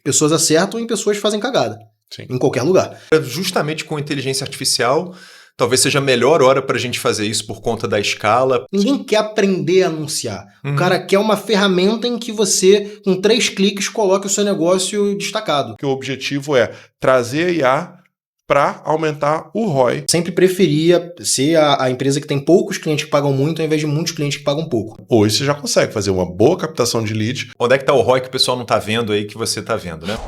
pessoas acertam e pessoas fazem cagada. Sim. Em qualquer lugar. Justamente com inteligência artificial, talvez seja a melhor hora para a gente fazer isso por conta da escala. Ninguém quer aprender a anunciar. O cara quer uma ferramenta em que você, com 3 cliques, coloque o seu negócio destacado. Que o objetivo é trazer a IA para aumentar o ROI. Sempre preferia ser a empresa que tem poucos clientes que pagam muito, ao invés de muitos clientes que pagam pouco. Hoje você já consegue fazer uma boa captação de lead. Onde é que está o ROI que o pessoal não está vendo aí, que você está vendo, né?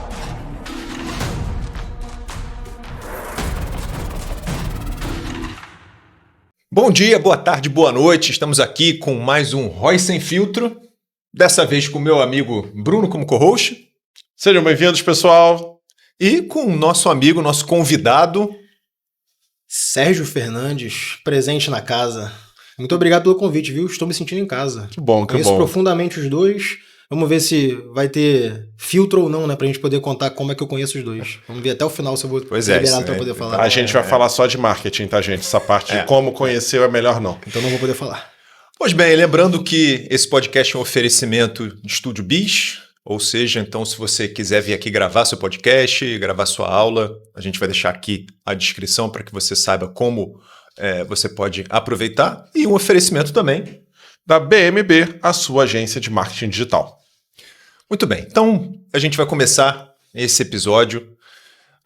Bom dia, boa tarde, boa noite. Estamos aqui com mais um ROI Sem Filtro. Dessa vez com o meu amigo Bruno como co-host. Sejam bem-vindos, pessoal. E com o nosso amigo, nosso convidado... Sérgio Fernandes, presente na casa. Muito obrigado pelo convite, viu? Estou me sentindo em casa. Que bom, que Conheço bom. profundamente os dois. Vamos ver se vai ter filtro ou não, né? Pra gente poder contar como é que eu conheço os dois. Vamos ver até o final se eu vou liberado pra poder falar. A gente vai falar só de marketing, tá, gente? Essa parte de como conheceu é melhor não. Então não vou poder falar. Pois bem, lembrando que esse podcast é um oferecimento de Estúdio Bis, ou seja, então se você quiser vir aqui gravar seu podcast, gravar sua aula, a gente vai deixar aqui a descrição para que você saiba como você pode aproveitar, e um oferecimento também da BMB, a sua agência de marketing digital. Muito bem, então a gente vai começar esse episódio.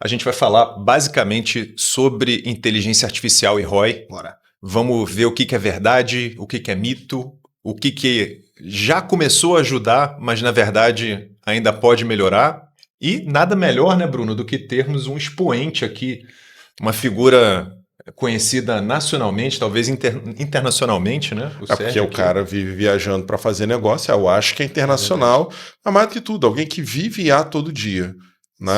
A gente vai falar basicamente sobre inteligência artificial e ROI. Bora. Vamos ver o que é verdade, o que é mito, o que já começou a ajudar, mas na verdade ainda pode melhorar. E nada melhor, né, Bruno, do que termos um expoente aqui, uma figura conhecida nacionalmente, talvez internacionalmente, né? Porque o cara vive viajando para fazer negócio, eu acho que é internacional, mas mais do que tudo, alguém que vive IA todo dia. Né?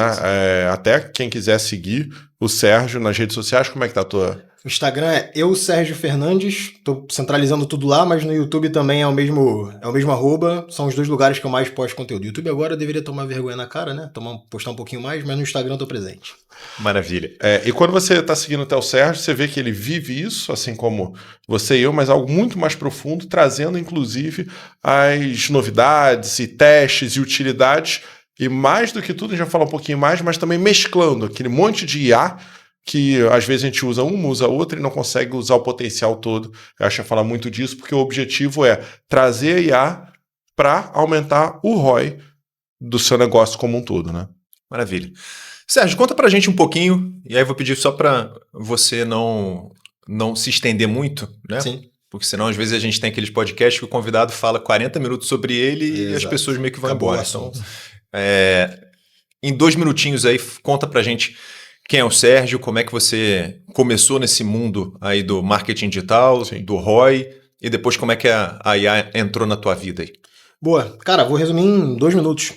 Até quem quiser seguir o Sérgio nas redes sociais, como é que tá a tua... O Instagram é Sérgio Fernandes, tô centralizando tudo lá, mas no YouTube também é o mesmo arroba, são os 2 lugares que eu mais posto conteúdo. YouTube agora eu deveria tomar vergonha na cara, né? Postar um pouquinho mais, mas no Instagram eu tô presente. Maravilha. E quando você está seguindo até o Sérgio, você vê que ele vive isso, assim como você e eu, mas algo muito mais profundo, trazendo inclusive as novidades e testes e utilidades, e mais do que tudo, a gente vai falar um pouquinho mais, mas também mesclando aquele monte de IA que às vezes a gente usa uma, usa outra e não consegue usar o potencial todo. Eu acho que falar muito disso, porque o objetivo é trazer a IA para aumentar o ROI do seu negócio como um todo, né? Maravilha. Sérgio, conta pra gente um pouquinho, e aí eu vou pedir só para você não se estender muito, né? Sim. Porque senão às vezes a gente tem aqueles podcasts que o convidado fala 40 minutos sobre ele. Exato. E as pessoas meio que vão Acabou embora. Então, em 2 minutinhos aí, conta pra gente quem é o Sérgio, como é que você começou nesse mundo aí do marketing digital, Sim, do ROI, e depois como é que a IA entrou na tua vida aí. Boa. Cara, vou resumir em 2 minutos.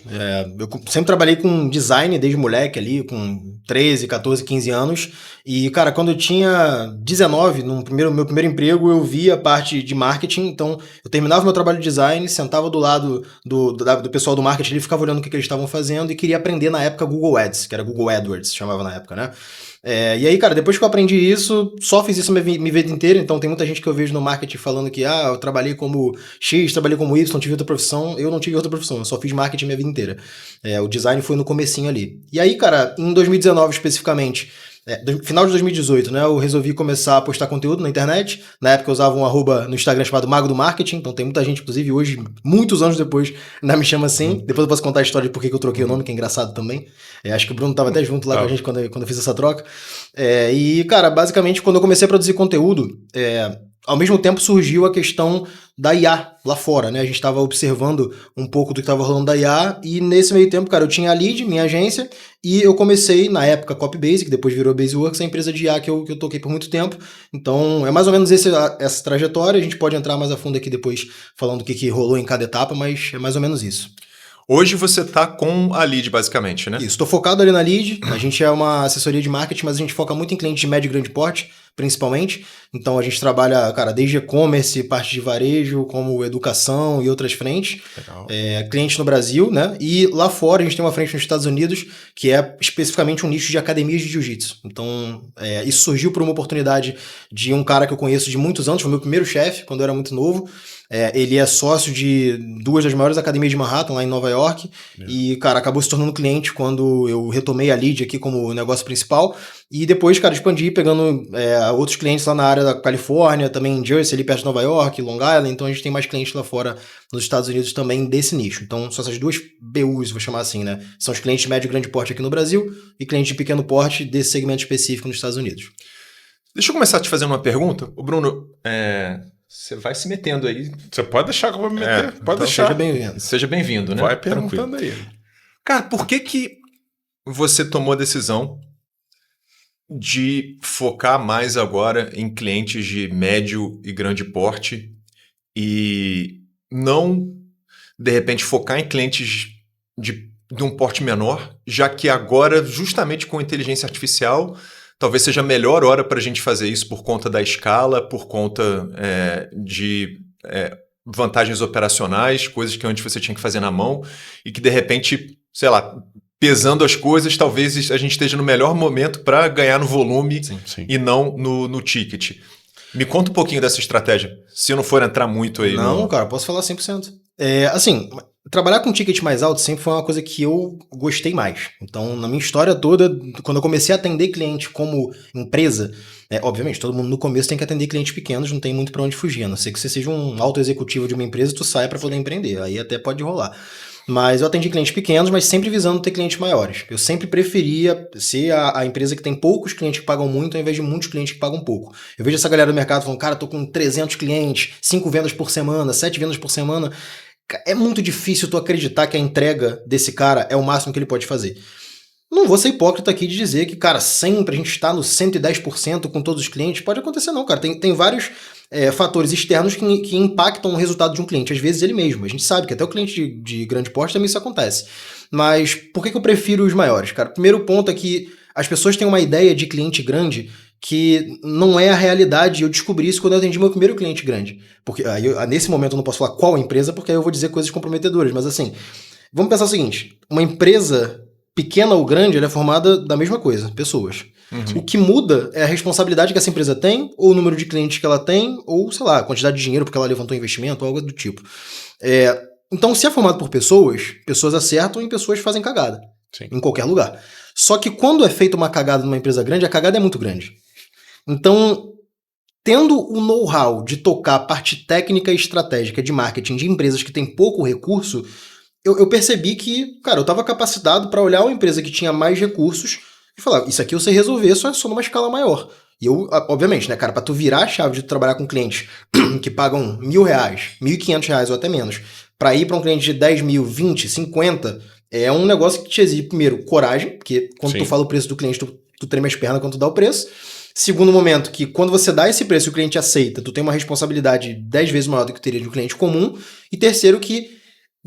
Eu sempre trabalhei com design desde moleque ali, com 13, 14, 15 anos. E, cara, quando eu tinha 19, meu primeiro emprego, eu via a parte de marketing. Então, eu terminava meu trabalho de design, sentava do lado do pessoal do marketing e ficava olhando o que eles estavam fazendo e queria aprender na época Google Ads, que era Google AdWords, chamava na época, né? E aí, cara, depois que eu aprendi isso, só fiz isso minha vida inteira. Então tem muita gente que eu vejo no marketing falando que eu trabalhei como X, trabalhei como Y, tive outra profissão. Eu não tive outra profissão, eu só fiz marketing minha vida inteira. O design foi no comecinho ali. E aí, cara, em 2019 especificamente, final de 2018, né, eu resolvi começar a postar conteúdo na internet. Na época eu usava um arroba no Instagram chamado Mago do Marketing, então tem muita gente, inclusive hoje, muitos anos depois, ainda me chama assim. Depois eu posso contar a história de por que eu troquei o nome, que é engraçado também. Acho que o Bruno estava até junto lá com a gente quando eu fiz essa troca. E, cara, basicamente, quando eu comecei a produzir conteúdo, ao mesmo tempo surgiu a questão da IA lá fora, né? A gente estava observando um pouco do que estava rolando da IA, e nesse meio tempo, cara, eu tinha a Lead, minha agência, e eu comecei, na época, Copybase, que depois virou Baseworks, a empresa de IA que eu toquei por muito tempo. Então, é mais ou menos essa trajetória. A gente pode entrar mais a fundo aqui depois, falando o que rolou em cada etapa, mas é mais ou menos isso. Hoje você está com a Lead, basicamente, né? Isso, estou focado ali na Lead. A gente é uma assessoria de marketing, mas a gente foca muito em clientes de médio e grande porte, principalmente. Então a gente trabalha, cara, desde e-commerce, parte de varejo, como educação e outras frentes. Legal. Clientes no Brasil, né? E lá fora a gente tem uma frente nos Estados Unidos, que é especificamente um nicho de academias de jiu-jitsu. Então isso surgiu por uma oportunidade de um cara que eu conheço de muitos anos, foi meu primeiro chefe, quando eu era muito novo. Ele é sócio de 2 das maiores academias de Manhattan, lá em Nova York. E, cara, acabou se tornando cliente quando eu retomei a lead aqui como negócio principal. E depois, cara, expandi pegando outros clientes lá na área da Califórnia, também em Jersey, ali perto de Nova York, Long Island. Então a gente tem mais clientes lá fora nos Estados Unidos também desse nicho. Então são essas duas BUs, vou chamar assim, né? São os clientes de médio e grande porte aqui no Brasil e clientes de pequeno porte desse segmento específico nos Estados Unidos. Deixa eu começar te fazendo uma pergunta. Ô Bruno, você vai se metendo aí. Você pode deixar que eu vou me meter. Pode Então deixar. seja bem-vindo. Seja bem-vindo, né? Vai perguntando aí. Cara, por que você tomou a decisão de focar mais agora em clientes de médio e grande porte e não, de repente, focar em clientes de um porte menor, já que agora, justamente com inteligência artificial, talvez seja a melhor hora para a gente fazer isso por conta da escala, por conta de vantagens operacionais, coisas que antes você tinha que fazer na mão e que, de repente, sei lá, pesando as coisas, talvez a gente esteja no melhor momento para ganhar no volume e não no ticket. Me conta um pouquinho dessa estratégia, se eu não for entrar muito aí. Não, cara, posso falar 100%. Assim, trabalhar com ticket mais alto sempre foi uma coisa que eu gostei mais. Então, na minha história toda, quando eu comecei a atender cliente como empresa, obviamente, todo mundo no começo tem que atender clientes pequenos, não tem muito para onde fugir. A não ser que você seja um alto executivo de uma empresa e tu saia para poder empreender. Aí até pode rolar. Mas eu atendi clientes pequenos, mas sempre visando ter clientes maiores. Eu sempre preferia ser a empresa que tem poucos clientes que pagam muito, ao invés de muitos clientes que pagam pouco. Eu vejo essa galera do mercado falando, cara, tô com 300 clientes, 5 vendas por semana, 7 vendas por semana. É muito difícil tu acreditar que a entrega desse cara é o máximo que ele pode fazer. Não vou ser hipócrita aqui de dizer que, cara, sempre a gente está no 110% com todos os clientes. Pode acontecer não, cara. Tem vários fatores externos que impactam o resultado de um cliente. Às vezes ele mesmo. A gente sabe que até o cliente de grande porte também isso acontece. Mas por que eu prefiro os maiores, cara? Primeiro ponto é que as pessoas têm uma ideia de cliente grande que não é a realidade. Eu descobri isso quando eu atendi meu primeiro cliente grande. Porque nesse momento eu não posso falar qual empresa, porque aí eu vou dizer coisas comprometedoras. Mas assim, vamos pensar o seguinte. Uma empresa pequena ou grande, ela é formada da mesma coisa, pessoas. O que muda é a responsabilidade que essa empresa tem, ou o número de clientes que ela tem, ou, sei lá, a quantidade de dinheiro porque ela levantou investimento, ou algo do tipo. Então, se é formado por pessoas acertam e pessoas fazem cagada. Sim. Em qualquer lugar. Só que quando é feita uma cagada numa empresa grande, a cagada é muito grande. Então, tendo o know-how de tocar a parte técnica e estratégica de marketing de empresas que têm pouco recurso, eu percebi que, cara, eu estava capacitado para olhar uma empresa que tinha mais recursos e falar, isso aqui eu sei resolver, só numa escala maior. E eu, obviamente, né, cara, para tu virar a chave de tu trabalhar com clientes que pagam R$1.000, R$1.500 ou até menos, para ir para um cliente de 10 mil, 20, 50, é um negócio que te exige, primeiro, coragem, porque quando tu fala o preço do cliente, tu treme as pernas quando tu dá o preço. Segundo momento, que quando você dá esse preço e o cliente aceita, tu tem uma responsabilidade 10 vezes maior do que teria de um cliente comum. E terceiro, que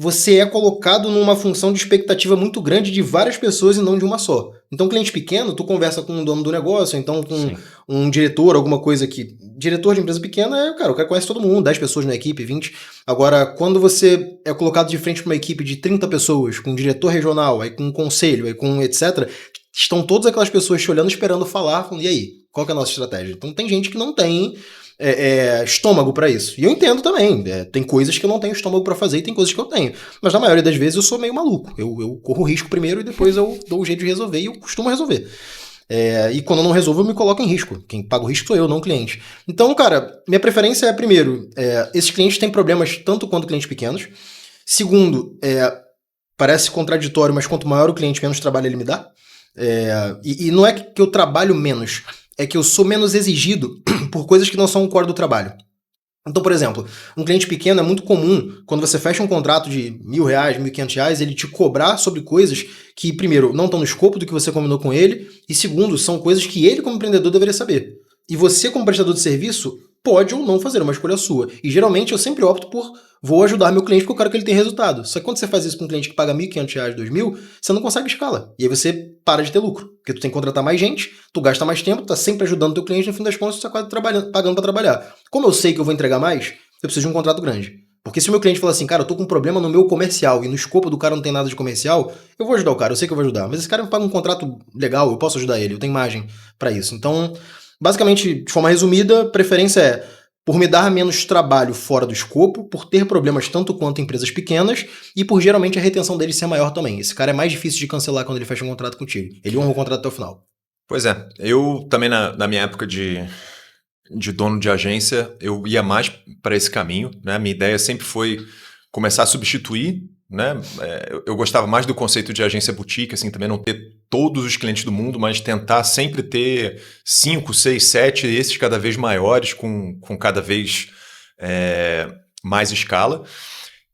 você é colocado numa função de expectativa muito grande de várias pessoas e não de uma só. Então, cliente pequeno, tu conversa com o dono do negócio, então com um diretor, alguma coisa que... Diretor de empresa pequena cara, o cara conhece todo mundo, 10 pessoas na equipe, 20. Agora, quando você é colocado de frente para uma equipe de 30 pessoas, com um diretor regional, aí com um conselho, aí com etc., estão todas aquelas pessoas te olhando, esperando falar, falando, e aí, qual que é a nossa estratégia? Então, tem gente que não tem estômago para isso. E eu entendo também. Tem coisas que eu não tenho estômago para fazer e tem coisas que eu tenho. Mas na maioria das vezes eu sou meio maluco. Eu corro o risco primeiro e depois eu dou o jeito de resolver e eu costumo resolver. E quando eu não resolvo, eu me coloco em risco. Quem paga o risco sou eu, não o cliente. Então, cara, minha preferência é, primeiro, esses clientes têm problemas tanto quanto clientes pequenos. Segundo, parece contraditório, mas quanto maior o cliente, menos trabalho ele me dá. E não é que eu trabalho menos, é que eu sou menos exigido por coisas que não são o core do trabalho. Então, por exemplo, um cliente pequeno é muito comum, quando você fecha um contrato de R$1.000, R$1.500, ele te cobrar sobre coisas que, primeiro, não estão no escopo do que você combinou com ele, e segundo, são coisas que ele, como empreendedor, deveria saber. E você, como prestador de serviço, pode ou não fazer, uma escolha sua. E geralmente eu sempre opto por vou ajudar meu cliente porque eu quero que ele tenha resultado. Só que quando você faz isso com um cliente que paga R$1.500, R$2.000, você não consegue escala. E aí você para de ter lucro. Porque tu tem que contratar mais gente, tu gasta mais tempo, tu tá sempre ajudando teu cliente, no fim das contas tu tá quase pagando para trabalhar. Como eu sei que eu vou entregar mais, eu preciso de um contrato grande. Porque se o meu cliente falar assim, cara, eu tô com um problema no meu comercial e no escopo do cara não tem nada de comercial, eu vou ajudar o cara, eu sei que eu vou ajudar. Mas esse cara me paga um contrato legal, eu posso ajudar ele, eu tenho margem para isso. Então, basicamente, de forma resumida, preferência é por me dar menos trabalho fora do escopo, por ter problemas tanto quanto empresas pequenas e por geralmente a retenção dele ser maior também. Esse cara é mais difícil de cancelar quando ele fecha um contrato contigo. Ele honra o contrato até o final. Pois é, eu também na minha época de dono de agência, eu ia mais para esse caminho, né? Minha ideia sempre foi começar a substituir, né? Eu gostava mais do conceito de agência boutique, assim, também não ter todos os clientes do mundo, mas tentar sempre ter 5, 6, 7, esses cada vez maiores, com cada vez mais escala.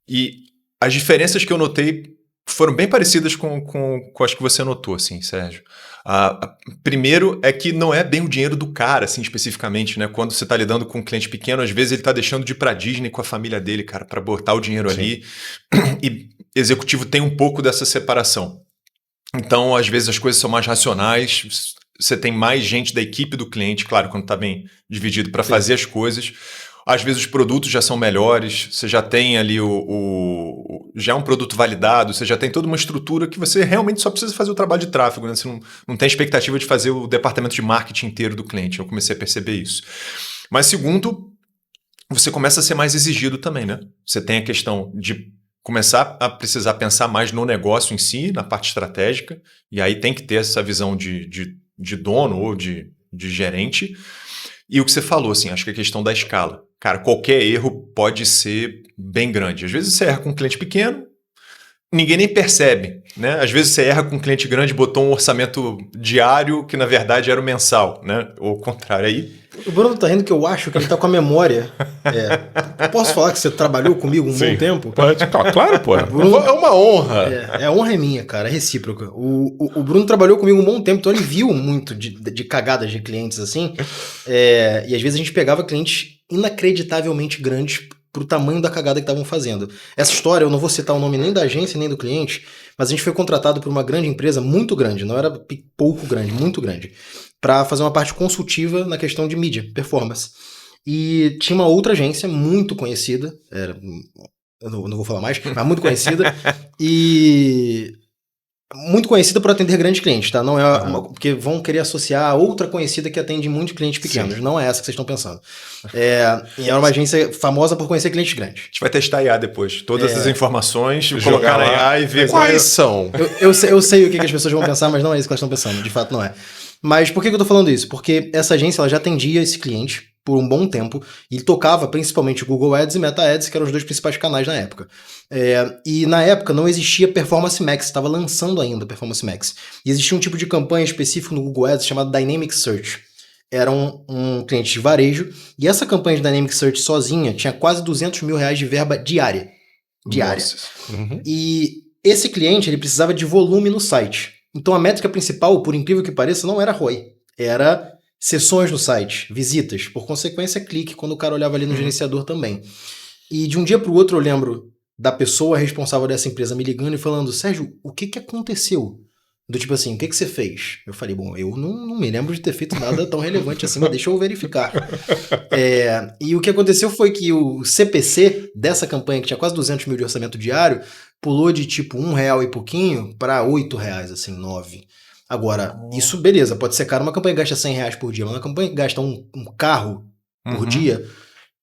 E as diferenças que eu notei foram bem parecidas com as que você notou, assim, Sérgio. Primeiro é que não é bem o dinheiro do cara, assim, especificamente, né? Quando você está lidando com um cliente pequeno, às vezes ele está deixando de ir para Disney com a família dele, cara, para botar o dinheiro ali. E executivo tem um pouco dessa separação. Então, às vezes as coisas são mais racionais, você tem mais gente da equipe do cliente, claro, quando está bem dividido, para fazer as coisas. Às vezes os produtos já são melhores, você já tem ali já é um produto validado, você já tem toda uma estrutura que você realmente só precisa fazer o trabalho de tráfego, né? Você não tem expectativa de fazer o departamento de marketing inteiro do cliente. Eu comecei a perceber isso. Mas segundo, você começa a ser mais exigido também, né? Você tem a questão de começar a precisar pensar mais no negócio em si, na parte estratégica, e aí tem que ter essa visão de dono ou de gerente. E o que você falou, assim, acho que a questão da escala. Cara, qualquer erro pode ser bem grande. Às vezes você erra com um cliente pequeno, ninguém nem percebe, né? Às vezes você erra com um cliente grande, botou um orçamento diário que na verdade era o mensal, né? Ou o contrário. Aí... O Bruno tá rindo que eu acho que ele tá com a memória. Posso falar que você trabalhou comigo um bom tempo? Pode, claro, pô. Bruno, é uma honra. A honra é minha, cara, é recíproca. O Bruno trabalhou comigo um bom tempo, então ele viu muito de cagadas de clientes assim. E às vezes a gente pegava clientes inacreditavelmente grandes pro tamanho da cagada que estavam fazendo. Essa história, eu não vou citar o nome nem da agência nem do cliente, mas a gente foi contratado por uma grande empresa, muito grande, não era pouco grande, muito grande, para fazer uma parte consultiva na questão de mídia, performance. E tinha uma outra agência muito conhecida, eu não vou falar mais, mas muito conhecida, e muito conhecida por atender grandes clientes, tá? Não é porque vão querer associar a outra conhecida que atende muitos clientes pequenos. Sim. Não é essa que vocês estão pensando. E é uma agência famosa por conhecer clientes grandes. A gente vai testar a IA depois. Todas essas informações, colocar na IA e ver quais são. Eu sei o que as pessoas vão pensar, mas não é isso que elas estão pensando. De fato, não é. Mas por que eu tô falando isso? Porque essa agência ela já atendia esse cliente por um bom tempo, e tocava principalmente o Google Ads e Meta Ads, que eram os dois principais canais na época. E na época não existia Performance Max, estava lançando ainda Performance Max. E existia um tipo de campanha específico no Google Ads chamado Dynamic Search. Era um cliente de varejo, e essa campanha de Dynamic Search sozinha tinha quase R$200 mil de verba diária. Uhum. E esse cliente ele precisava de volume no site. Então a métrica principal, por incrível que pareça, não era ROI, era sessões no site, visitas, por consequência clique, quando o cara olhava ali no gerenciador também. E de um dia para o outro eu lembro da pessoa responsável dessa empresa me ligando e falando: Sérgio, o que aconteceu? Do tipo assim, o que você fez? Eu falei, bom, eu não me lembro de ter feito nada tão relevante assim, mas deixa eu verificar. E o que aconteceu foi que o CPC dessa campanha, que tinha quase 200 mil de orçamento diário, pulou de tipo R$1 e pouquinho para R$8, assim, 9. Agora, isso beleza, pode ser caro, uma campanha que gasta R$100 por dia, mas uma campanha que gasta um carro por dia,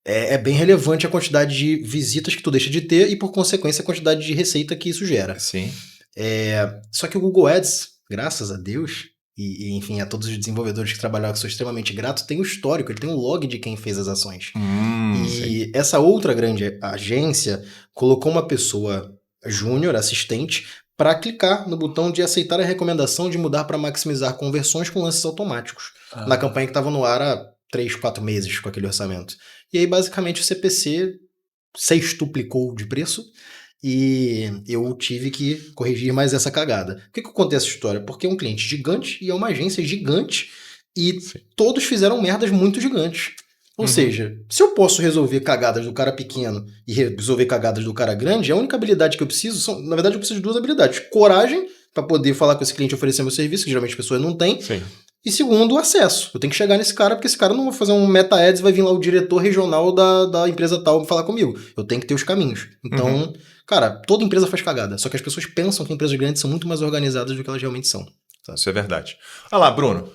é bem relevante a quantidade de visitas que tu deixa de ter e, por consequência, a quantidade de receita que isso gera. Sim. Só que o Google Ads, graças a Deus, e enfim, a todos os desenvolvedores que trabalharam, que sou extremamente grato, tem o histórico, ele tem um log de quem fez as ações. E essa outra grande agência colocou uma pessoa júnior, assistente, para clicar no botão de aceitar a recomendação de mudar para maximizar conversões com lances automáticos, na campanha que estava no ar há 3, 4 meses com aquele orçamento. E aí, basicamente, o CPC sextuplicou de preço e eu tive que corrigir mais essa cagada. Por que eu contei essa história? Porque é um cliente gigante e é uma agência gigante e todos fizeram merdas muito gigantes. Ou seja, se eu posso resolver cagadas do cara pequeno e resolver cagadas do cara grande, a única habilidade que eu preciso na verdade, eu preciso de 2 habilidades. Coragem, para poder falar com esse cliente e oferecer meu serviço, que geralmente as pessoas não têm. Sim. E segundo, acesso. Eu tenho que chegar nesse cara, porque esse cara não vai fazer um Meta Ads e vai vir lá o diretor regional da empresa tal falar comigo. Eu tenho que ter os caminhos. Então, cara, toda empresa faz cagada. Só que as pessoas pensam que empresas grandes são muito mais organizadas do que elas realmente são. Sabe? Isso é verdade. Olha lá, Bruno.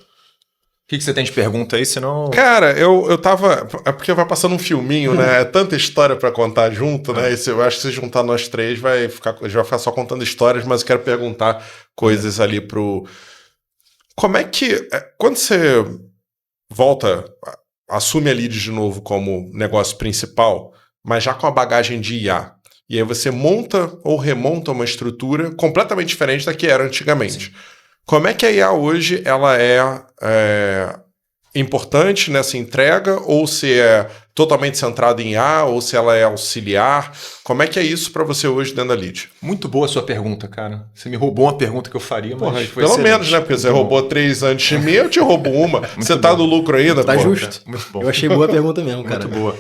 que você tem de pergunta aí, senão... Cara, eu tava... É porque vai passando um filminho, né? É tanta história pra contar junto, né? Eu acho que se juntar nós três, a gente vai ficar só contando histórias, mas eu quero perguntar coisas ali pro... Como é que... Quando você volta, assume a Lead de novo como negócio principal, mas já com a bagagem de IA, e aí você monta ou remonta uma estrutura completamente diferente da que era antigamente. Sim. Como é que a IA hoje ela é importante nessa entrega, ou se é totalmente centrada em IA, ou se ela é auxiliar? Como é que é isso para você hoje dentro da Lead? Muito boa a sua pergunta, cara. Você me roubou uma pergunta que eu faria, mas foi pelo excelente. Menos, né? Porque você roubou 3 antes de mim, eu te roubo uma. Você tá no lucro ainda, tá pô. Justo. Muito bom. Eu achei boa a pergunta mesmo, cara. Muito boa.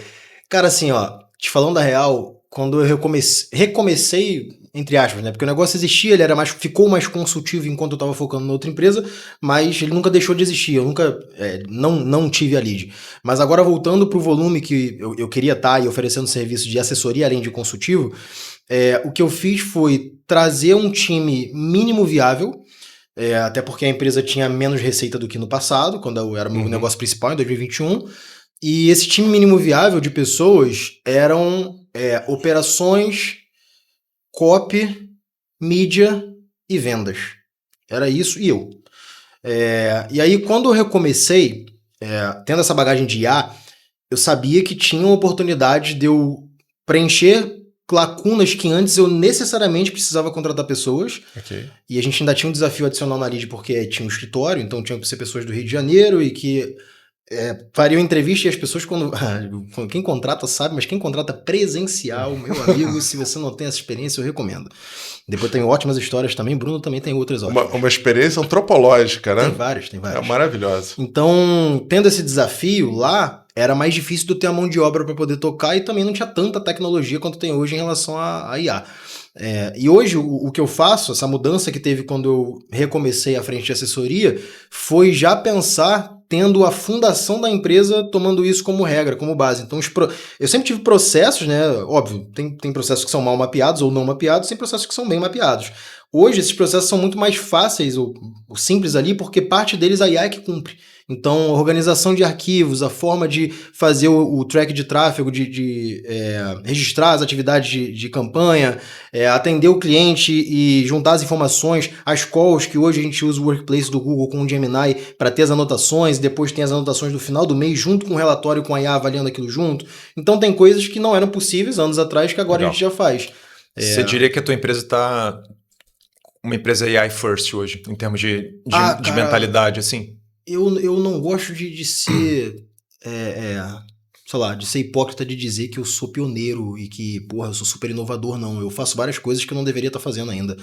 Cara, assim, ó, te falando da real, quando eu recomecei, entre aspas, né? Porque o negócio existia, ele ficou mais consultivo enquanto eu tava focando na outra empresa, mas ele nunca deixou de existir, eu nunca, não tive a lead. Mas agora voltando pro volume que eu queria estar e oferecendo serviço de assessoria além de consultivo, o que eu fiz foi trazer um time mínimo viável, até porque a empresa tinha menos receita do que no passado, quando eu era meu negócio principal, em 2021, e esse time mínimo viável de pessoas eram operações, copy, mídia e vendas. Era isso e eu. E aí, quando eu recomecei, tendo essa bagagem de IA, eu sabia que tinha uma oportunidade de eu preencher lacunas que antes eu necessariamente precisava contratar pessoas. Okay. E a gente ainda tinha um desafio adicional na Lead porque tinha um escritório, então tinha que ser pessoas do Rio de Janeiro e que fariam entrevista, e as pessoas quem contrata sabe, mas quem contrata presencial, meu amigo, se você não tem essa experiência, eu recomendo. Depois tem ótimas histórias também, Bruno também tem outras ótimas. Uma experiência antropológica, né? Tem várias. É maravilhosa. Então, tendo esse desafio lá, era mais difícil de eu ter a mão de obra para poder tocar e também não tinha tanta tecnologia quanto tem hoje em relação a IA. E hoje o que eu faço, essa mudança que teve quando eu recomecei a frente de assessoria, foi já pensar tendo a fundação da empresa tomando isso como regra, como base. Então, eu sempre tive processos, né? Óbvio, tem processos que são mal mapeados ou não mapeados, tem processos que são bem mapeados. Hoje, esses processos são muito mais fáceis ou simples ali, porque parte deles a IA é que cumpre. Então, a organização de arquivos, a forma de fazer o track de tráfego, de registrar as atividades de campanha, atender o cliente e juntar as informações, as calls, que hoje a gente usa o Workplace do Google com o Gemini para ter as anotações, depois tem as anotações do final do mês, junto com o relatório com a IA avaliando aquilo junto. Então, tem coisas que não eram possíveis anos atrás que agora a gente já faz. Você diria que a tua empresa está uma empresa AI first hoje, em termos de mentalidade, assim? Eu não gosto de ser, sei lá, de ser hipócrita de dizer que eu sou pioneiro e que, eu sou super inovador, não. Eu faço várias coisas que eu não deveria estar fazendo ainda.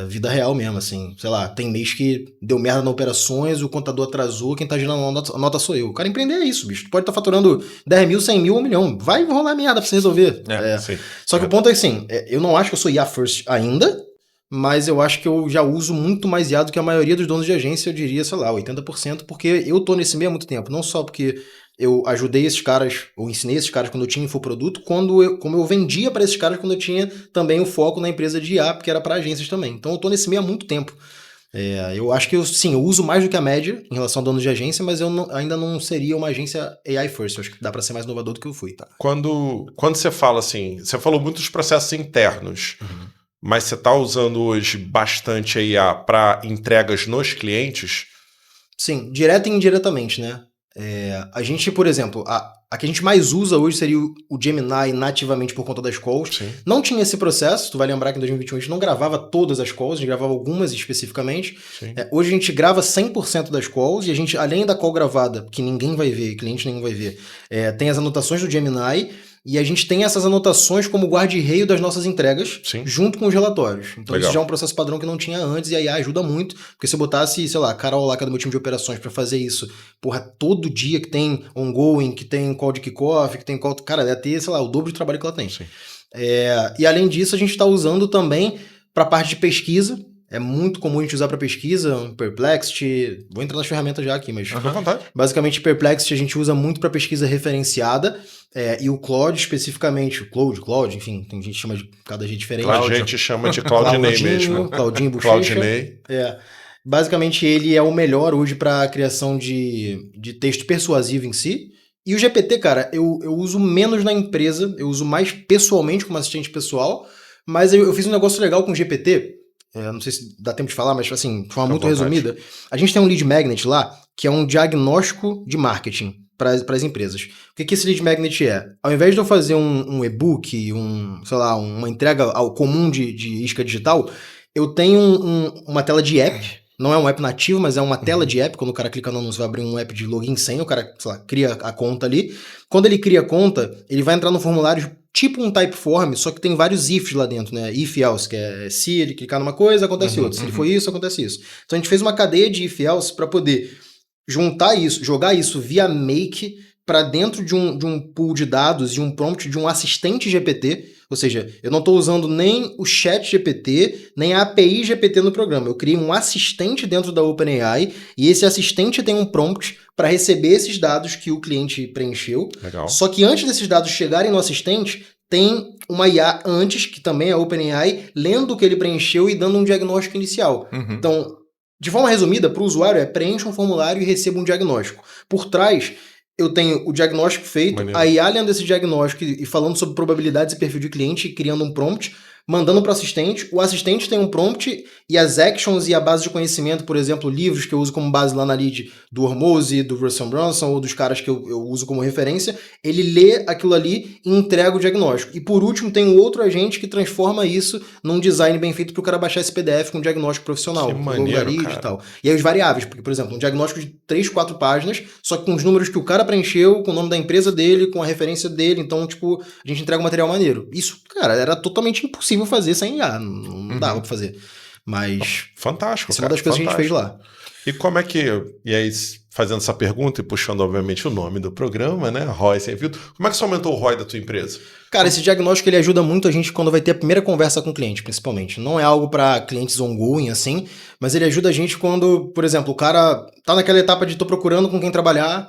Vida real mesmo, assim. Sei lá, tem mês que deu merda nas operações, o contador atrasou, quem tá gerando a nota sou eu. O cara empreender é isso, bicho. Tu pode estar faturando 10 mil, 100 mil, 1 milhão. Vai rolar merda pra você resolver. Só que o ponto é assim, eu não acho que eu sou IA first ainda, mas eu acho que eu já uso muito mais IA do que a maioria dos donos de agência, eu diria, sei lá, 80%, porque eu tô nesse meio há muito tempo. Não só porque eu ajudei esses caras, ou ensinei esses caras quando eu tinha infoproduto, como eu vendia para esses caras quando eu tinha também o foco na empresa de IA, porque era para agências também. Então eu tô nesse meio há muito tempo. Eu acho que eu uso mais do que a média em relação a donos de agência, mas eu ainda não seria uma agência AI first. Eu acho que dá para ser mais inovador do que eu fui. Tá? Quando você fala assim, você falou muito dos processos internos. Mas você está usando hoje bastante a IA para entregas nos clientes? Sim, direta e indiretamente, né? A gente, por exemplo, a que a gente mais usa hoje seria o Gemini nativamente por conta das calls. Sim. Não tinha esse processo, tu vai lembrar que em 2021 a gente não gravava todas as calls, a gente gravava algumas especificamente. Hoje a gente grava 100% das calls e a gente, além da call gravada, que ninguém vai ver, cliente nenhum vai ver, tem as anotações do Gemini. E a gente tem essas anotações como guarda-reio das nossas entregas, junto com os relatórios. Então isso já é um processo padrão que não tinha antes, e a IA ajuda muito, porque se eu botasse, sei lá, a Carol lá, que é do meu time de operações, pra fazer isso, todo dia que tem ongoing, que tem call de kickoff, que tem call... Cara, deve ter, sei lá, o dobro de trabalho que ela tem. E além disso, a gente tá usando também pra parte de pesquisa. É muito comum a gente usar para pesquisa, Perplexity, vou entrar nas ferramentas já aqui, mas basicamente Perplexity a gente usa muito para pesquisa referenciada, e o Claude especificamente, Claude, enfim, tem gente que chama de cada jeito diferente. A gente chama de Claudinei mesmo. Claudinho Bochecha. Claudinei. Basicamente, ele é o melhor hoje para a criação de texto persuasivo em si. E o GPT, cara, eu uso menos na empresa, eu uso mais pessoalmente como assistente pessoal, mas eu fiz um negócio legal com o GPT, não sei se dá tempo de falar, mas assim, de forma muito resumida. A gente tem um lead magnet lá, que é um diagnóstico de marketing para as empresas. O que esse lead magnet é? Ao invés de eu fazer um e-book, uma entrega comum de isca digital, eu tenho uma tela de app. Não é um app nativo, mas é uma tela de app. Quando o cara clica no anúncio, vai abrir um app de login e senha, o cara, cria a conta ali. Quando ele cria a conta, ele vai entrar no formulário tipo um Typeform, só que tem vários ifs lá dentro, né? If else, que é se ele clicar numa coisa, acontece outra. Se ele for isso, acontece isso. Então a gente fez uma cadeia de if else para poder juntar isso, jogar isso via make para dentro de um pool de dados e um prompt de um assistente GPT. Ou seja, eu não estou usando nem o chat GPT, nem a API GPT no programa. Eu criei um assistente dentro da OpenAI e esse assistente tem um prompt para receber esses dados que o cliente preencheu. Legal. Só que antes desses dados chegarem no assistente, tem uma IA antes, que também é a OpenAI, lendo o que ele preencheu e dando um diagnóstico inicial. Então, de forma resumida, para o usuário preencha um formulário e receba um diagnóstico. Por trás, eu tenho o diagnóstico feito, a IA lendo esse diagnóstico e falando sobre probabilidades e perfil de cliente, criando um prompt, mandando para o assistente tem um prompt e as actions e a base de conhecimento, por exemplo, livros que eu uso como base lá na lead do Hormozi, do Russell Brunson ou dos caras que eu uso como referência, ele lê aquilo ali e entrega o diagnóstico. E por último tem um outro agente que transforma isso num design bem feito para o cara baixar esse PDF com um diagnóstico profissional, que maneiro, e tal. E aí os variáveis, porque, por exemplo, um diagnóstico de 3, 4 páginas, só que com os números que o cara preencheu, com o nome da empresa dele, com a referência dele, então, tipo, a gente entrega um material maneiro. Isso, cara, era totalmente impossível fazer sem IA, não dava pra fazer. Mas fantástico, essa é uma das coisas que a gente fez lá. E como é que, e aí fazendo essa pergunta e puxando obviamente o nome do programa, né, ROI sem filtro, como é que você aumentou o ROI da tua empresa? Cara, esse diagnóstico ele ajuda muito a gente quando vai ter a primeira conversa com o cliente, principalmente. Não é algo para clientes ongoing, assim, mas ele ajuda a gente quando, por exemplo, o cara tá naquela etapa de tô procurando com quem trabalhar,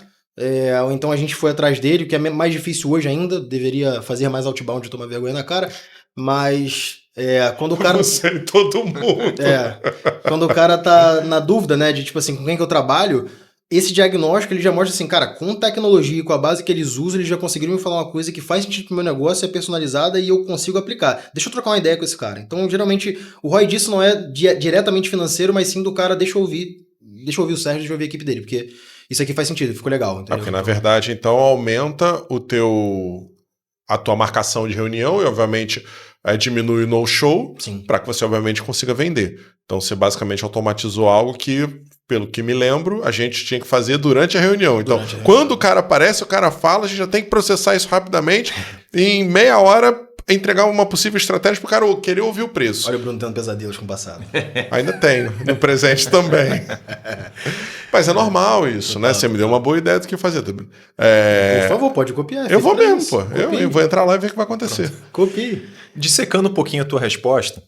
ou então a gente foi atrás dele, o que é mais difícil hoje ainda, deveria fazer mais outbound de tomar vergonha na cara, mas quando o cara... Você e todo mundo. Quando o cara tá na dúvida, né, de tipo assim, com quem que eu trabalho, esse diagnóstico ele já mostra assim, cara, com tecnologia e com a base que eles usam, eles já conseguiram me falar uma coisa que faz sentido pro meu negócio, é personalizada e eu consigo aplicar. Deixa eu trocar uma ideia com esse cara. Então, geralmente, o ROI disso não é diretamente financeiro, mas sim do cara, deixa eu ouvir o Sérgio, deixa eu ouvir a equipe dele, porque isso aqui faz sentido, ficou legal. Entendeu? Porque, na verdade, então, aumenta a tua marcação de reunião e, obviamente, diminui o no-show para que você, obviamente, consiga vender. Então, você basicamente automatizou algo que, pelo que me lembro, a gente tinha que fazer durante a reunião. Então, quando o cara aparece, o cara fala, a gente já tem que processar isso rapidamente e em meia hora entregar uma possível estratégia para o cara querer ouvir o preço. Olha o Bruno tendo pesadelos com o passado. Ainda tenho, no presente também. Mas é normal isso, né? Você me deu uma boa ideia do que fazer. Por favor, pode copiar. Eu vou mesmo, pô. Eu vou entrar lá e ver o que vai acontecer. Pronto. Copie. Dissecando um pouquinho a tua resposta,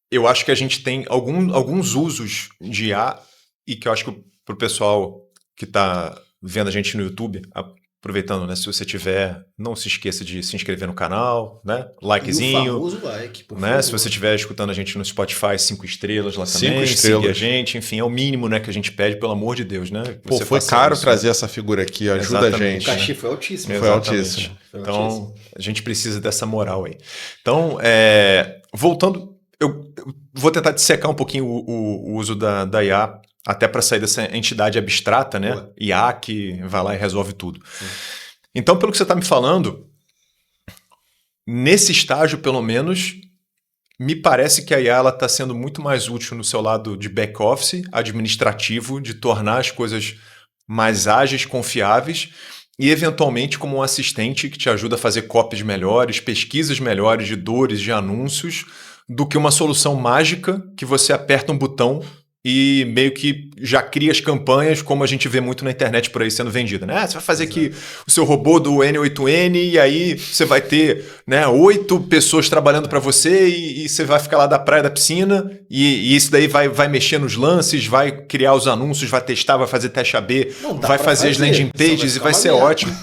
eu acho que a gente tem alguns usos de IA e que eu acho que para o pessoal que está vendo a gente no YouTube, aproveitando, né? Se você tiver, não se esqueça de se inscrever no canal, né? Likezinho. E o famoso like, por né? favor. Se você estiver escutando a gente no Spotify, 5 estrelas lá 5 também. estrelas. Seguir a gente, enfim, é o mínimo, né, que a gente pede, pelo amor de Deus, né? Pô, foi caro trazer essa figura aqui, ajuda a gente. O cachê foi altíssimo. Foi altíssimo. Então, a gente precisa dessa moral aí. Então, voltando, eu vou tentar dissecar um pouquinho o uso da IA, até para sair dessa entidade abstrata, né? Boa. IA que vai lá e resolve tudo. Então, pelo que você está me falando, nesse estágio, pelo menos, me parece que a IA está sendo muito mais útil no seu lado de back-office, administrativo, de tornar as coisas mais ágeis, confiáveis, e eventualmente como um assistente que te ajuda a fazer cópias melhores, pesquisas melhores de dores, de anúncios, do que uma solução mágica que você aperta um botão e meio que já cria as campanhas, como a gente vê muito na internet por aí sendo vendida, né? Você vai fazer aqui o seu robô do N8N e aí você vai ter, né, 8 pessoas trabalhando para você e você vai ficar lá da praia da piscina e isso daí vai mexer nos lances, vai criar os anúncios, vai testar, vai fazer teste AB, vai fazer as landing pages e vai ser ótimo.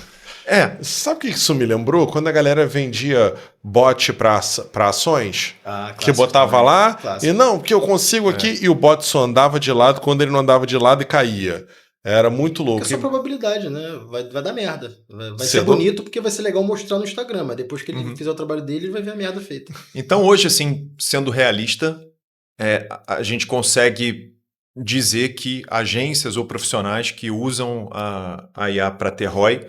Sabe o que isso me lembrou? Quando a galera vendia bot para ações, que botava também. lá, Clássico. e não, porque eu consigo aqui, e o bot só andava de lado quando ele não andava de lado e caía. Era muito louco. Porque é só probabilidade, né? Vai dar merda. Vai ser Cedo. bonito porque vai ser legal mostrar no Instagram, mas depois que ele fizer o trabalho dele, ele vai ver a merda feita. Então hoje, assim, sendo realista, a gente consegue dizer que agências ou profissionais que usam a IA para ter ROI,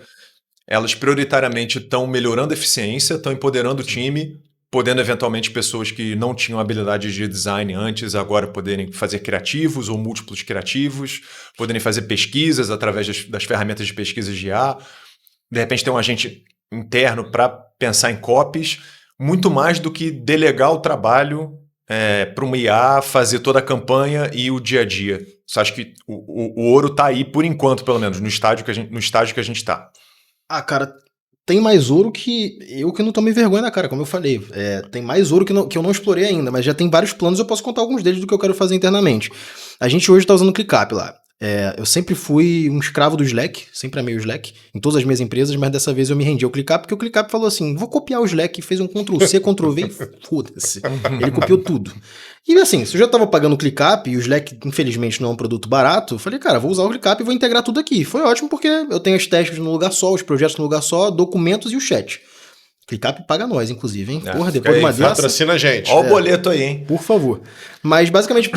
elas prioritariamente estão melhorando a eficiência, estão empoderando o time, podendo eventualmente pessoas que não tinham habilidades de design antes agora poderem fazer criativos ou múltiplos criativos, poderem fazer pesquisas através das ferramentas de pesquisa de IA, de repente ter um agente interno para pensar em copies, muito mais do que delegar o trabalho para uma IA fazer toda a campanha e o dia a dia. Você acha que o ouro está aí por enquanto, pelo menos, no estágio que a gente está? Cara, tem mais ouro que eu que não tomei vergonha na cara, como eu falei. Tem mais ouro que eu não explorei ainda, mas já tem vários planos, eu posso contar alguns deles do que eu quero fazer internamente. A gente hoje tá usando o ClickUp lá. Eu sempre fui um escravo do Slack, sempre amei o Slack, em todas as minhas empresas, mas dessa vez eu me rendi ao ClickUp, porque o ClickUp falou assim, vou copiar o Slack, fez um Ctrl+C, Ctrl+V e foda-se. Ele copiou tudo. E assim, se eu já tava pagando o ClickUp, e o Slack, infelizmente, não é um produto barato, eu falei, cara, vou usar o ClickUp e vou integrar tudo aqui. Foi ótimo porque eu tenho as tasks no lugar só, os projetos no lugar só, documentos e o chat. ClickUp paga nós, inclusive, hein? Porra, depois de uma dessa... Patrocina a gente. Olha o boleto aí, hein? Por favor. Mas, basicamente,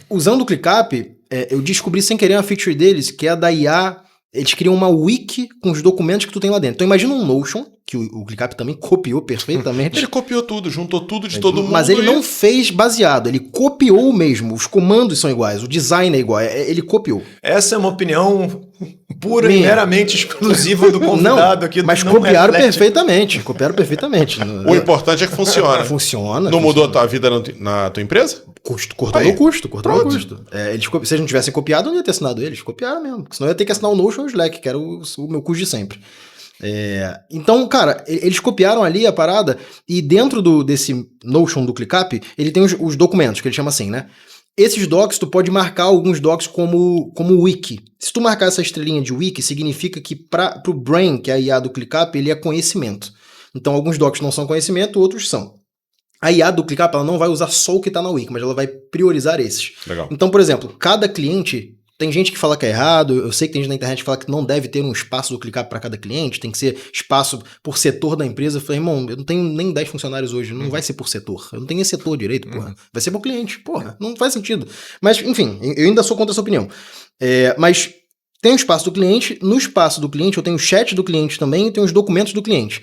usando o ClickUp, eu descobri sem querer uma feature deles, que é a da IA. Eles criam uma wiki com os documentos que tu tem lá dentro. Então, imagina um Notion, que o ClickUp também copiou perfeitamente. Ele copiou tudo, juntou tudo de todo mundo. Mas ele não fez baseado, ele copiou mesmo. Os comandos são iguais, o design é igual, ele copiou. Essa é uma opinião pura e meramente exclusiva do convidado aqui. Mas copiaram perfeitamente, copiaram perfeitamente. O importante é que funciona. Funciona. Não mudou a tua vida na tua empresa? Cortou o custo. Se eles não tivessem copiado, eu não ia ter assinado eles. Copiaram mesmo. Senão eu ia ter que assinar o Notion ou o Slack, que era o meu custo de sempre. Então, cara, eles copiaram ali a parada e dentro desse Notion do ClickUp, ele tem os documentos, que ele chama assim, né? Esses docs, tu pode marcar alguns docs como wiki. Se tu marcar essa estrelinha de wiki, significa que pro Brain, que é a IA do ClickUp, ele é conhecimento. Então, alguns docs não são conhecimento, outros são. A IA do ClickUp, ela não vai usar só o que está na wiki, mas ela vai priorizar esses. Legal. Então, por exemplo, cada cliente... Tem gente que fala que é errado, eu sei que tem gente na internet que fala que não deve ter um espaço do ClickUp para cada cliente, tem que ser espaço por setor da empresa. Eu falei, irmão, eu não tenho nem 10 funcionários hoje, não vai ser por setor. Eu não tenho esse setor direito, porra. Vai ser por cliente, porra. Não faz sentido. Mas, enfim, eu ainda sou contra essa opinião. Mas tem o espaço do cliente, no espaço do cliente eu tenho o chat do cliente também e tenho os documentos do cliente.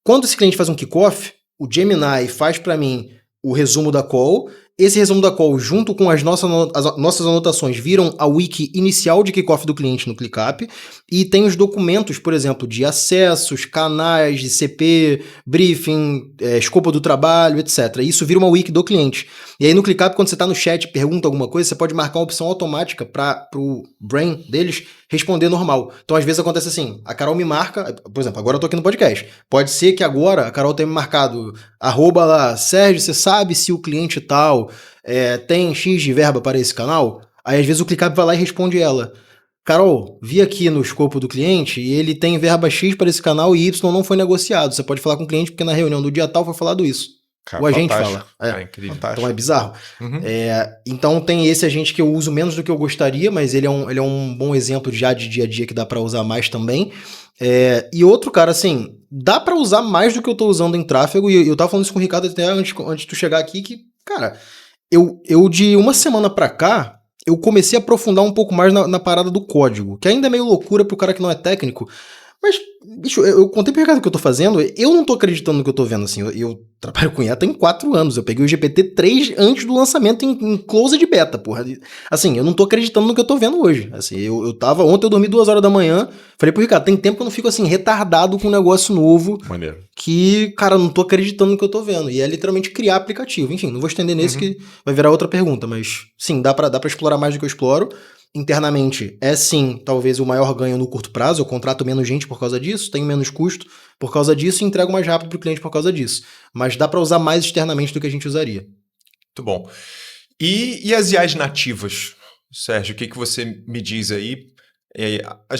Quando esse cliente faz um kickoff, o Gemini faz para mim o resumo da call. Esse resumo da call, junto com as nossas anotações, viram a wiki inicial de kickoff do cliente no ClickUp e tem os documentos, por exemplo, de acessos, canais, de CP, briefing, escopo do trabalho, etc. E isso vira uma wiki do cliente. E aí no ClickUp, quando você está no chat e pergunta alguma coisa, você pode marcar uma opção automática para o brain deles responder normal. Então, às vezes acontece assim, a Carol me marca, por exemplo, agora eu tô aqui no podcast. Pode ser que agora a Carol tenha me marcado @ Sérgio, você sabe se o cliente tal tem X de verba para esse canal? Aí, às vezes, o ClickUp vai lá e responde ela. Carol, vi aqui no escopo do cliente e ele tem verba X para esse canal e Y não foi negociado. Você pode falar com o cliente porque na reunião do dia tal foi falado isso. Cara, o agente fantástico. fala. Incrível. Então é bizarro. Então tem esse agente que eu uso menos do que eu gostaria, mas ele é um bom exemplo já de dia a dia que dá pra usar mais também. E outro, cara, assim, dá pra usar mais do que eu tô usando em tráfego, e eu tava falando isso com o Ricardo até antes de tu chegar aqui, que, cara, eu de uma semana pra cá, eu comecei a aprofundar um pouco mais na parada do código, que ainda é meio loucura pro cara que não é técnico. Mas, bicho, eu contei pro Ricardo o que eu tô fazendo, eu não tô acreditando no que eu tô vendo, assim, eu trabalho com IA tem 4 anos, eu peguei o GPT-3 antes do lançamento em close de beta, porra. Assim, eu não tô acreditando no que eu tô vendo hoje, assim, ontem eu dormi 2 horas da manhã, falei pro Ricardo, tem tempo que eu não fico, assim, retardado com um negócio novo. Maneiro. Que, cara, eu não tô acreditando no que eu tô vendo, e é literalmente criar aplicativo, enfim, não vou estender nesse que vai virar outra pergunta, mas, sim, dá pra explorar mais do que eu exploro. Internamente, sim, talvez o maior ganho no curto prazo, eu contrato menos gente por causa disso, tenho menos custo por causa disso e entrego mais rápido para o cliente por causa disso. Mas dá para usar mais externamente do que a gente usaria. Muito bom. E as IAs nativas, Sérgio, o que você me diz aí?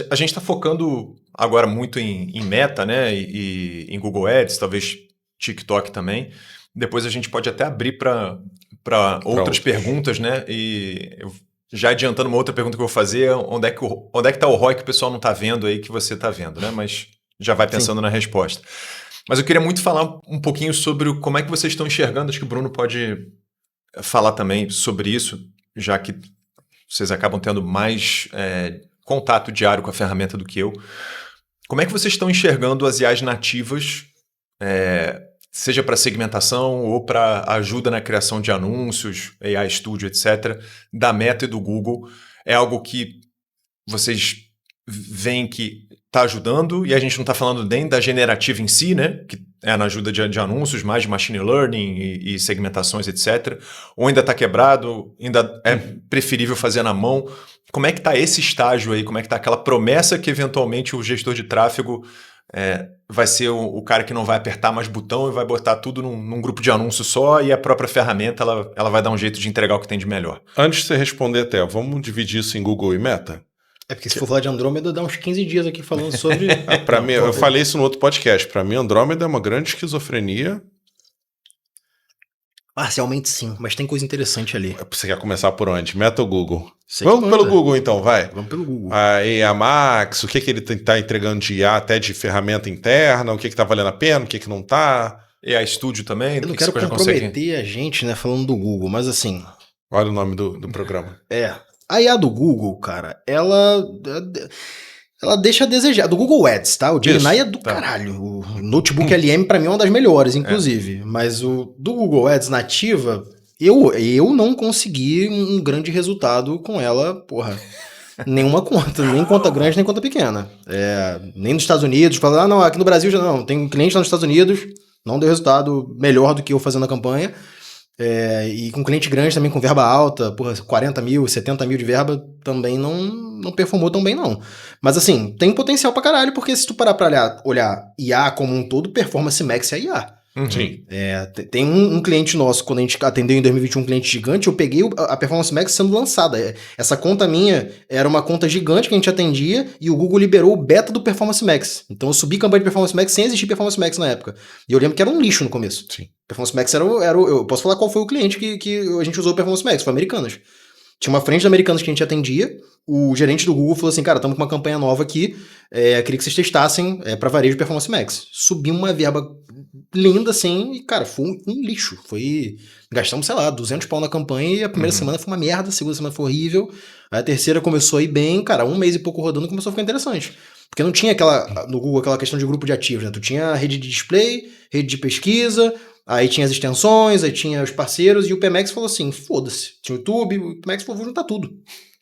A gente está focando agora muito em Meta, né? E em Google Ads, talvez TikTok também. Depois a gente pode até abrir para outras perguntas, né? E já adiantando uma outra pergunta que eu vou fazer, onde é que está o ROI que o pessoal não está vendo aí que você está vendo, né? Mas já vai pensando na resposta. Mas eu queria muito falar um pouquinho sobre como é que vocês estão enxergando. Acho que o Bruno pode falar também sobre isso, já que vocês acabam tendo mais contato diário com a ferramenta do que eu. Como é que vocês estão enxergando as IAs nativas, seja para segmentação ou para ajuda na criação de anúncios, AI Studio, etc., da Meta e do Google? É algo que vocês veem que está ajudando, e a gente não está falando nem da generativa em si, né, que é na ajuda de anúncios, mais de machine learning e segmentações, etc., ou ainda está quebrado, ainda é preferível fazer na mão. Como é que está esse estágio aí? Como é que está aquela promessa que eventualmente o gestor de tráfego vai ser o cara que não vai apertar mais botão e vai botar tudo num grupo de anúncios só, e a própria ferramenta ela vai dar um jeito de entregar o que tem de melhor? Antes de você responder até, vamos dividir isso em Google e Meta? Porque se for falar de Andrômeda, dá uns 15 dias aqui falando sobre... Para mim, eu falei isso no outro podcast. Para mim, Andrômeda é uma grande esquizofrenia. Parcialmente sim, mas tem coisa interessante ali. Você quer começar por onde? Meta ou Google? Você Vamos pelo Google então, vai. Vamos pelo Google. A IA Max, o que ele está entregando de IA, até de ferramenta interna, o que está valendo a pena, o que não está. AI Studio também. Eu não quero comprometer a gente, né, falando do Google, mas assim... Olha o nome do programa. A IA do Google, cara, ela deixa a desejar. Do Google Ads, tá? O Gemini é do caralho. O Notebook LM pra mim é uma das melhores, inclusive. Mas o do Google Ads nativa, eu não consegui um grande resultado com ela, porra. Nenhuma conta, nem conta grande, nem conta pequena. Nem nos Estados Unidos, falando, não, aqui no Brasil já não, tem um cliente lá nos Estados Unidos, não deu resultado melhor do que eu fazendo a campanha. E com cliente grande também, com verba alta, porra, 40 mil, 70 mil de verba, também não performou tão bem, não. Mas assim, tem potencial pra caralho, porque se tu parar pra olhar IA como um todo, Performance Max é IA. Sim. Tem um cliente nosso, quando a gente atendeu em 2021 um cliente gigante, eu peguei a Performance Max sendo lançada. Essa conta minha era uma conta gigante que a gente atendia e o Google liberou o beta do Performance Max. Então eu subi campanha de Performance Max sem existir Performance Max na época. E eu lembro que era um lixo no começo. Sim. Performance Max eu posso falar qual foi o cliente que a gente usou o Performance Max, foi Americanas. Tinha uma frente de Americanas que a gente atendia, o gerente do Google falou assim, cara, estamos com uma campanha nova aqui, queria que vocês testassem para varejo Performance Max. Subi uma verba linda assim e, cara, foi um lixo. Gastamos, sei lá, 200 pau na campanha e a primeira semana foi uma merda, a segunda semana foi horrível, a terceira começou a ir bem, cara, 1 mês e pouco rodando começou a ficar interessante. Porque não tinha no Google aquela questão de grupo de ativos, né? Tu tinha a rede de display, rede de pesquisa, aí tinha as extensões, aí tinha os parceiros, e o PMax falou assim, foda-se. Tinha o YouTube, o PMax falou, vou juntar tudo.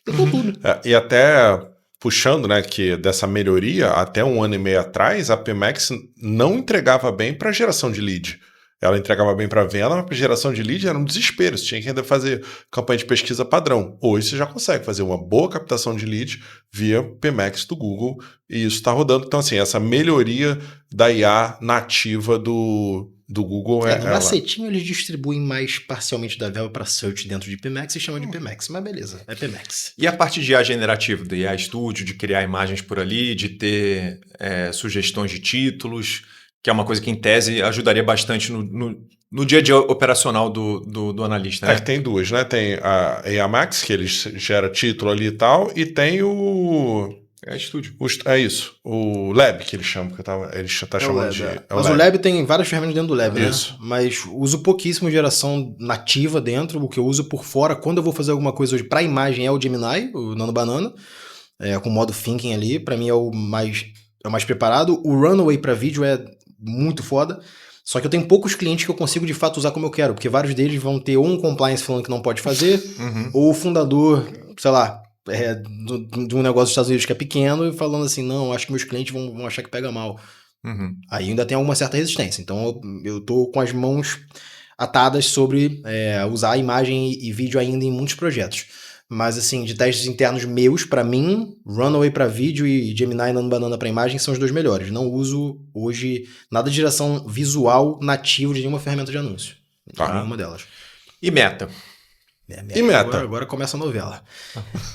Juntou tudo. E até puxando, né, que dessa melhoria, até 1 ano e meio atrás, a PMax não entregava bem para geração de lead. Ela entregava bem para venda, mas para geração de lead era um desespero. Você tinha que ainda fazer campanha de pesquisa padrão. Hoje você já consegue fazer uma boa captação de lead via PMax do Google e isso está rodando. Então, assim, essa melhoria da IA nativa do Google no macetinho eles distribuem mais parcialmente da verba para search dentro de PMax e chamam de PMax, mas beleza, é PMax. E a parte de IA generativa, do IA Studio, de criar imagens por ali, de ter sugestões de títulos, que é uma coisa que, em tese, ajudaria bastante no dia a dia operacional do analista, né? Tem duas, né? Tem a IA Max, que ele gera título ali e tal, e tem o... Studio. É isso. O Lab, que ele chama, que ele está chamando de... Mas o Lab tem várias ferramentas dentro do Lab, né? Isso. Mas uso pouquíssimo geração nativa dentro, o que eu uso por fora, quando eu vou fazer alguma coisa hoje para imagem, é o Gemini, o Nano Banana, com modo thinking ali, para mim é o mais preparado. O Runway para vídeo é muito foda, só que eu tenho poucos clientes que eu consigo de fato usar como eu quero, porque vários deles vão ter ou um compliance falando que não pode fazer, ou o fundador, sei lá, de um negócio dos Estados Unidos que é pequeno e falando assim, não, acho que meus clientes vão achar que pega mal. Aí ainda tem alguma certa resistência, então eu tô com as mãos atadas sobre usar imagem e vídeo ainda em muitos projetos. Mas assim, de testes internos meus, pra mim, Runway pra vídeo e Gemini Nano Banana pra imagem são os dois melhores. Não uso hoje nada de geração visual nativo de nenhuma ferramenta de anúncio. Nenhuma delas. E Meta? E Meta? Agora começa a novela.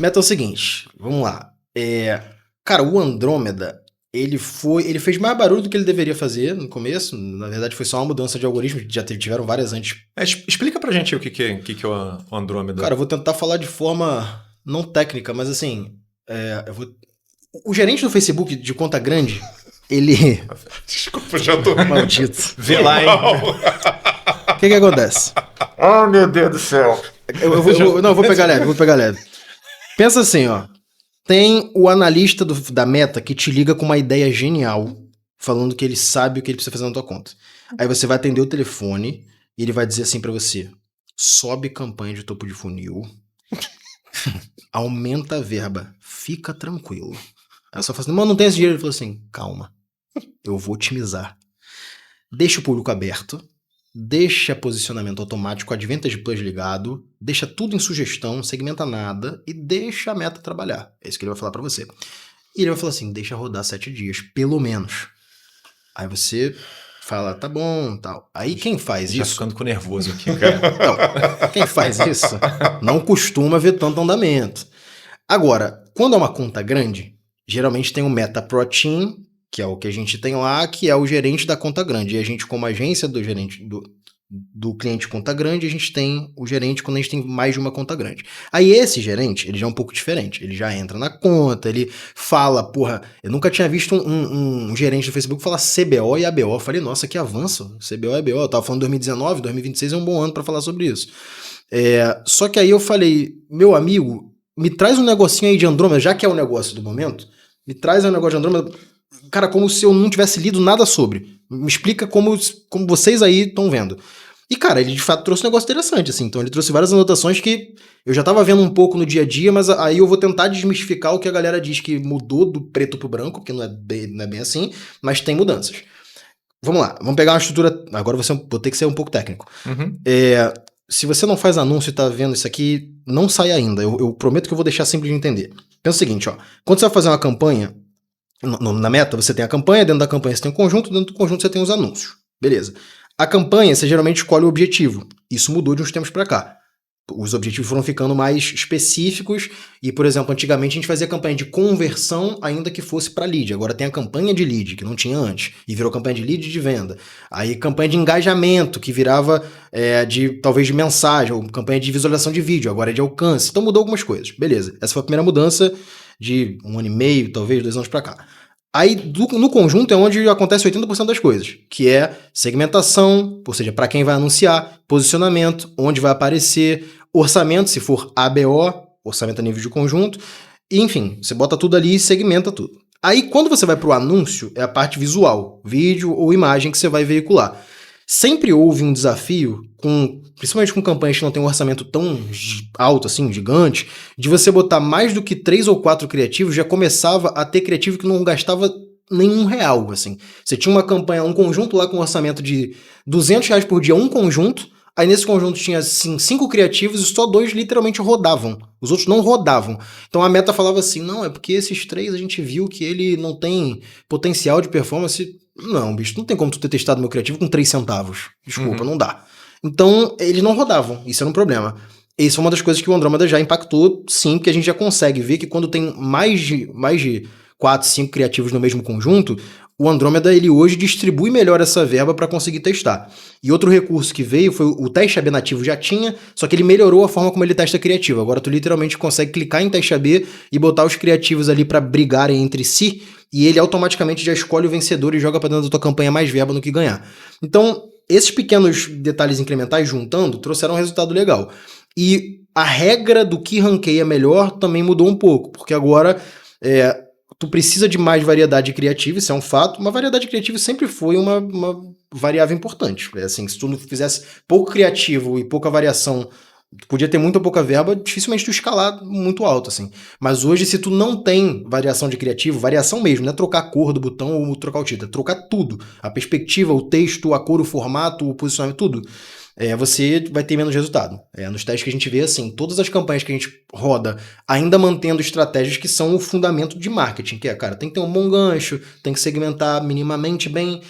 Meta é o seguinte, vamos lá. Cara, o Andrômeda, ele fez mais barulho do que ele deveria fazer no começo. Na verdade, foi só uma mudança de algoritmo, já tiveram várias antes. Explica pra gente aí o que é o Andrômeda. Cara, eu vou tentar falar de forma não técnica, mas assim, o gerente do Facebook de conta grande, ele... Desculpa, já tô... Maldito. Vê lá, hein? O que acontece? Oh, meu Deus do céu. Eu vou pegar leve. Pensa assim, ó. Tem o analista da Meta que te liga com uma ideia genial, falando que ele sabe o que ele precisa fazer na tua conta. Aí você vai atender o telefone e ele vai dizer assim pra você: sobe campanha de topo de funil, aumenta a verba, fica tranquilo. Aí você fala assim, mas não tem esse dinheiro. Ele falou assim, calma, eu vou otimizar. Deixa o público aberto, deixa posicionamento automático, Advantage Plus ligado, deixa tudo em sugestão, segmenta nada e deixa a Meta trabalhar. É isso que ele vai falar pra você. E ele vai falar assim, deixa rodar 7 dias, pelo menos. Aí você fala, tá bom, tal. Aí quem faz Já isso... ficando com nervoso aqui, cara. Não, quem faz isso não costuma ver tanto andamento. Agora, quando é uma conta grande, geralmente tem o Meta Pro Team, que é o que a gente tem lá, que é o gerente da conta grande. E a gente, como agência do gerente do cliente conta grande, a gente tem o gerente quando a gente tem mais de uma conta grande. Aí esse gerente, ele já é um pouco diferente. Ele já entra na conta, ele fala, porra, eu nunca tinha visto um gerente do Facebook falar CBO e ABO. Eu falei, nossa, que avanço, CBO e ABO. Eu tava falando 2019, 2026 é um bom ano pra falar sobre isso. Só que aí eu falei, meu amigo, me traz um negocinho aí de Andrômeda, já que é o negócio do momento, me traz um negócio de Andrômeda, cara, como se eu não tivesse lido nada sobre. Me explica como vocês aí estão vendo. E, cara, ele de fato trouxe um negócio interessante, assim. Então ele trouxe várias anotações que eu já tava vendo um pouco no dia a dia, mas aí eu vou tentar desmistificar o que a galera diz que mudou do preto pro branco, porque não é bem assim, mas tem mudanças. Vamos lá, vamos pegar uma estrutura... Agora vou ter que ser um pouco técnico. Uhum. Se você não faz anúncio e tá vendo isso aqui, não sai ainda. Eu prometo que eu vou deixar simples de entender. Pensa o seguinte, ó. Quando você vai fazer uma campanha, na Meta você tem a campanha, dentro da campanha você tem um conjunto, dentro do conjunto você tem os anúncios. Beleza. A campanha, você geralmente escolhe o objetivo. Isso mudou de uns tempos pra cá. Os objetivos foram ficando mais específicos e, por exemplo, antigamente a gente fazia campanha de conversão ainda que fosse para lead. Agora tem a campanha de lead, que não tinha antes, e virou campanha de lead de venda. Aí campanha de engajamento, que virava talvez de mensagem, ou campanha de visualização de vídeo, agora é de alcance. Então mudou algumas coisas. Beleza, essa foi a primeira mudança de 1 ano e meio, talvez 2 anos para cá. Aí, no conjunto, é onde acontece 80% das coisas, que é segmentação, ou seja, para quem vai anunciar, posicionamento, onde vai aparecer, orçamento, se for ABO, orçamento a nível de conjunto, e, enfim, você bota tudo ali e segmenta tudo. Aí, quando você vai para o anúncio, é a parte visual, vídeo ou imagem que você vai veicular. Sempre houve um desafio, principalmente com campanhas que não tem um orçamento tão alto, assim, gigante, de você botar mais do que 3 ou 4 criativos, já começava a ter criativo que não gastava nenhum real, assim. Você tinha uma campanha, um conjunto lá com um orçamento de R$200 por dia, um conjunto, aí nesse conjunto tinha, assim, 5 criativos e só 2 literalmente rodavam. Os outros não rodavam. Então a Meta falava assim, não, é porque esses 3 a gente viu que ele não tem potencial de performance. Não, bicho, não tem como tu ter testado meu criativo com 3 centavos. Desculpa, não dá. Então, eles não rodavam. Isso era um problema. Isso é uma das coisas que o Andrômeda já impactou, sim, porque a gente já consegue ver que quando tem mais de 4, 5 criativos no mesmo conjunto, o Andrômeda, ele hoje distribui melhor essa verba para conseguir testar. E outro recurso que veio foi o teste AB nativo já tinha, só que ele melhorou a forma como ele testa criativo. Agora tu literalmente consegue clicar em teste AB e botar os criativos ali para brigarem entre si, e ele automaticamente já escolhe o vencedor e joga para dentro da tua campanha mais verba no que ganhar. Então, esses pequenos detalhes incrementais juntando trouxeram um resultado legal. E a regra do que ranqueia melhor também mudou um pouco, porque agora tu precisa de mais variedade criativa, isso é um fato. Uma variedade criativa sempre foi uma variável importante. Assim, se tu não fizesse pouco criativo e pouca variação, podia ter muita ou pouca verba, dificilmente tu escalar muito alto, assim. Mas hoje, se tu não tem variação de criativo, variação mesmo, não é trocar a cor do botão ou trocar o título, é trocar tudo. A perspectiva, o texto, a cor, o formato, o posicionamento, tudo. Você vai ter menos resultado. Nos testes que a gente vê, assim, todas as campanhas que a gente roda, ainda mantendo estratégias que são o fundamento de marketing, que cara, tem que ter um bom gancho, tem que segmentar minimamente bem,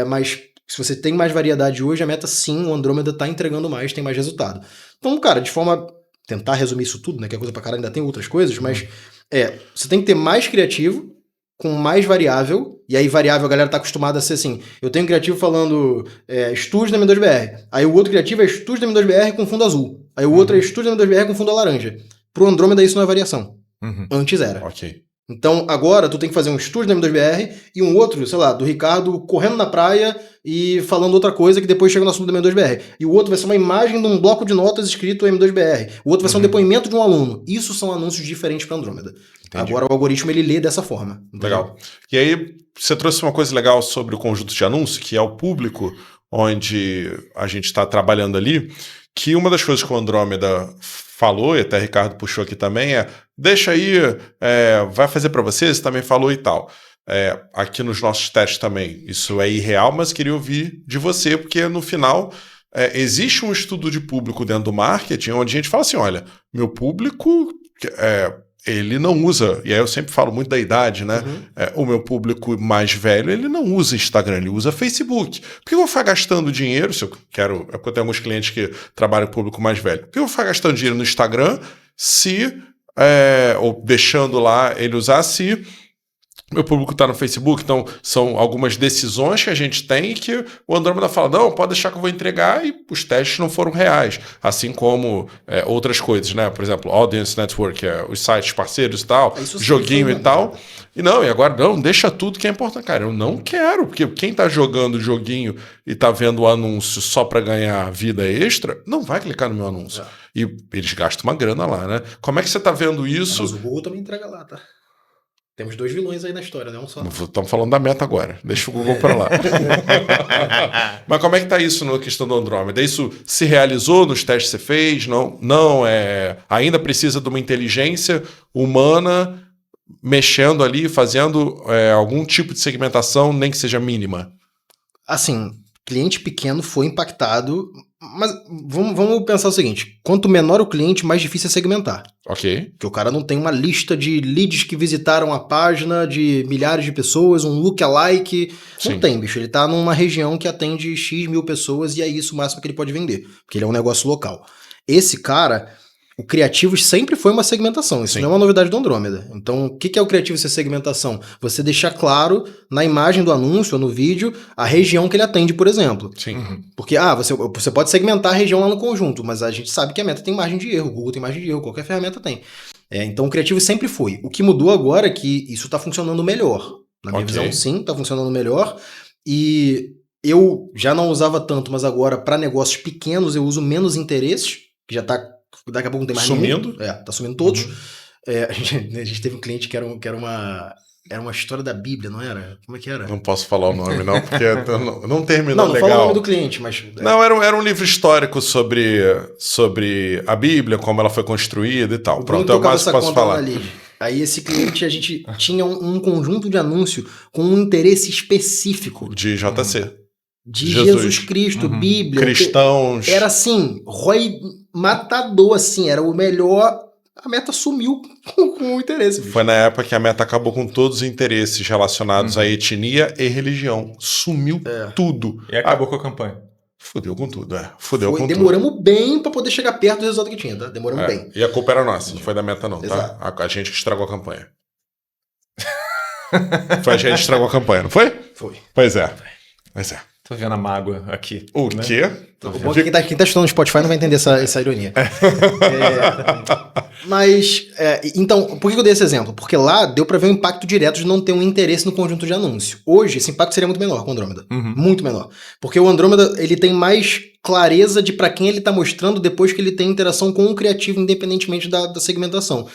mas se você tem mais variedade hoje, a Meta sim, o Andrômeda tá entregando mais, tem mais resultado. Então, cara, de forma tentar resumir isso tudo, né? Que é coisa pra caralho, ainda tem outras coisas, mas você tem que ter mais criativo, com mais variável, e aí variável a galera tá acostumada a ser assim, eu tenho um criativo falando estúdio da M2BR, aí o outro criativo é estúdio da M2BR com fundo azul, aí o outro é estúdio da M2BR com fundo laranja. Pro Andrômeda isso não é variação. Antes era. Ok. Então agora tu tem que fazer um estúdio da M2BR e um outro, sei lá, do Ricardo correndo na praia e falando outra coisa que depois chega no assunto da M2BR. E o outro vai ser uma imagem de um bloco de notas escrito M2BR. O outro vai ser um depoimento de um aluno. Isso são anúncios diferentes para Andrômeda. Entendi. Agora o algoritmo ele lê dessa forma. Legal. E aí você trouxe uma coisa legal sobre o conjunto de anúncios, que é o público onde a gente está trabalhando ali, que uma das coisas que o Andrômeda falou, e até o Ricardo puxou aqui também, deixa aí, vai fazer para vocês, também falou e tal. Aqui nos nossos testes também, isso é irreal, mas queria ouvir de você, porque no final existe um estudo de público dentro do marketing, onde a gente fala assim, olha, meu público... ele não usa, e aí eu sempre falo muito da idade, né? O meu público mais velho, ele não usa Instagram, ele usa Facebook. Por que eu vou ficar gastando dinheiro, se eu quero... Porque eu tenho alguns clientes que trabalham com público mais velho. Por que eu vou ficar gastando dinheiro no Instagram ou deixando lá ele usar se meu público está no Facebook? Então, são algumas decisões que a gente tem que o Andrômeda fala, não, pode deixar que eu vou entregar, e os testes não foram reais. Assim como outras coisas, né? Por exemplo, Audience Network, os sites parceiros e tal, joguinho e tal. E agora, não, deixa tudo que é importante. Cara, eu não quero, porque quem está jogando joguinho e está vendo o anúncio só para ganhar vida extra, não vai clicar no meu anúncio. E eles gastam uma grana lá, né? Como é que você está vendo isso? Mas o Google também entrega lá, tá? Temos 2 vilões aí na história, não só. Estamos falando da meta agora. Deixa o Google para lá. Mas como é que está isso na questão do Andrômeda? Isso se realizou nos testes que você fez? Não ainda precisa de uma inteligência humana mexendo ali, fazendo algum tipo de segmentação, nem que seja mínima? Assim, cliente pequeno foi impactado, mas vamos pensar o seguinte, quanto menor o cliente, mais difícil é segmentar. Ok. Porque o cara não tem uma lista de leads que visitaram a página, de milhares de pessoas, um lookalike. Não tem, bicho. Ele tá numa região que atende X mil pessoas e é isso o máximo que ele pode vender. Porque ele é um negócio local. Esse cara, o Criativos sempre foi uma segmentação. Isso não é uma novidade do Andrômeda. Então, o que é o Criativo ser segmentação? Você deixar claro na imagem do anúncio ou no vídeo a região que ele atende, por exemplo. Sim. Porque, você pode segmentar a região lá no conjunto, mas a gente sabe que a meta tem margem de erro, o Google tem margem de erro, qualquer ferramenta tem. Então, o Criativo sempre foi. O que mudou agora é que isso está funcionando melhor. Na minha visão, sim, está funcionando melhor. E eu já não usava tanto, mas agora, para negócios pequenos, eu uso menos interesses, que já está... Daqui a pouco não tem mais sumindo. Tá sumindo todos. A gente teve um cliente que era uma história da Bíblia, não era? Como é que era? Não posso falar o nome, não, porque não terminou não legal. Não fala o nome do cliente, mas... Não, era um livro histórico sobre a Bíblia, como ela foi construída e tal. Pronto, é o mais que posso falar. Ali. Aí esse cliente, a gente tinha um conjunto de anúncio com um interesse específico. De JC. De Jesus Cristo, Bíblia. Cristãos. Era assim, ROI matador, assim, era o melhor. A meta sumiu com o interesse. Bicho. Foi na época que a meta acabou com todos os interesses relacionados à etnia e religião. Sumiu tudo. E acabou com a campanha. Fudeu com tudo, Fudeu com demoramos tudo. bem pra poder chegar perto do resultado que tinha, tá? Demoramos bem. E a culpa era nossa, não foi da meta não, Exato. Tá? A gente que estragou a campanha. Foi a gente que estragou a campanha, não foi? Foi. Pois é. Tô vendo a mágoa aqui. O quê? O bom é que quem tá estudando no Spotify não vai entender essa ironia. Mas, então, por que eu dei esse exemplo? Porque lá deu pra ver o impacto direto de não ter um interesse no conjunto de anúncio. Hoje, esse impacto seria muito menor com o Andrômeda. Muito menor. Porque o Andrômeda, ele tem mais clareza de pra quem ele tá mostrando depois que ele tem interação com o criativo, independentemente da segmentação.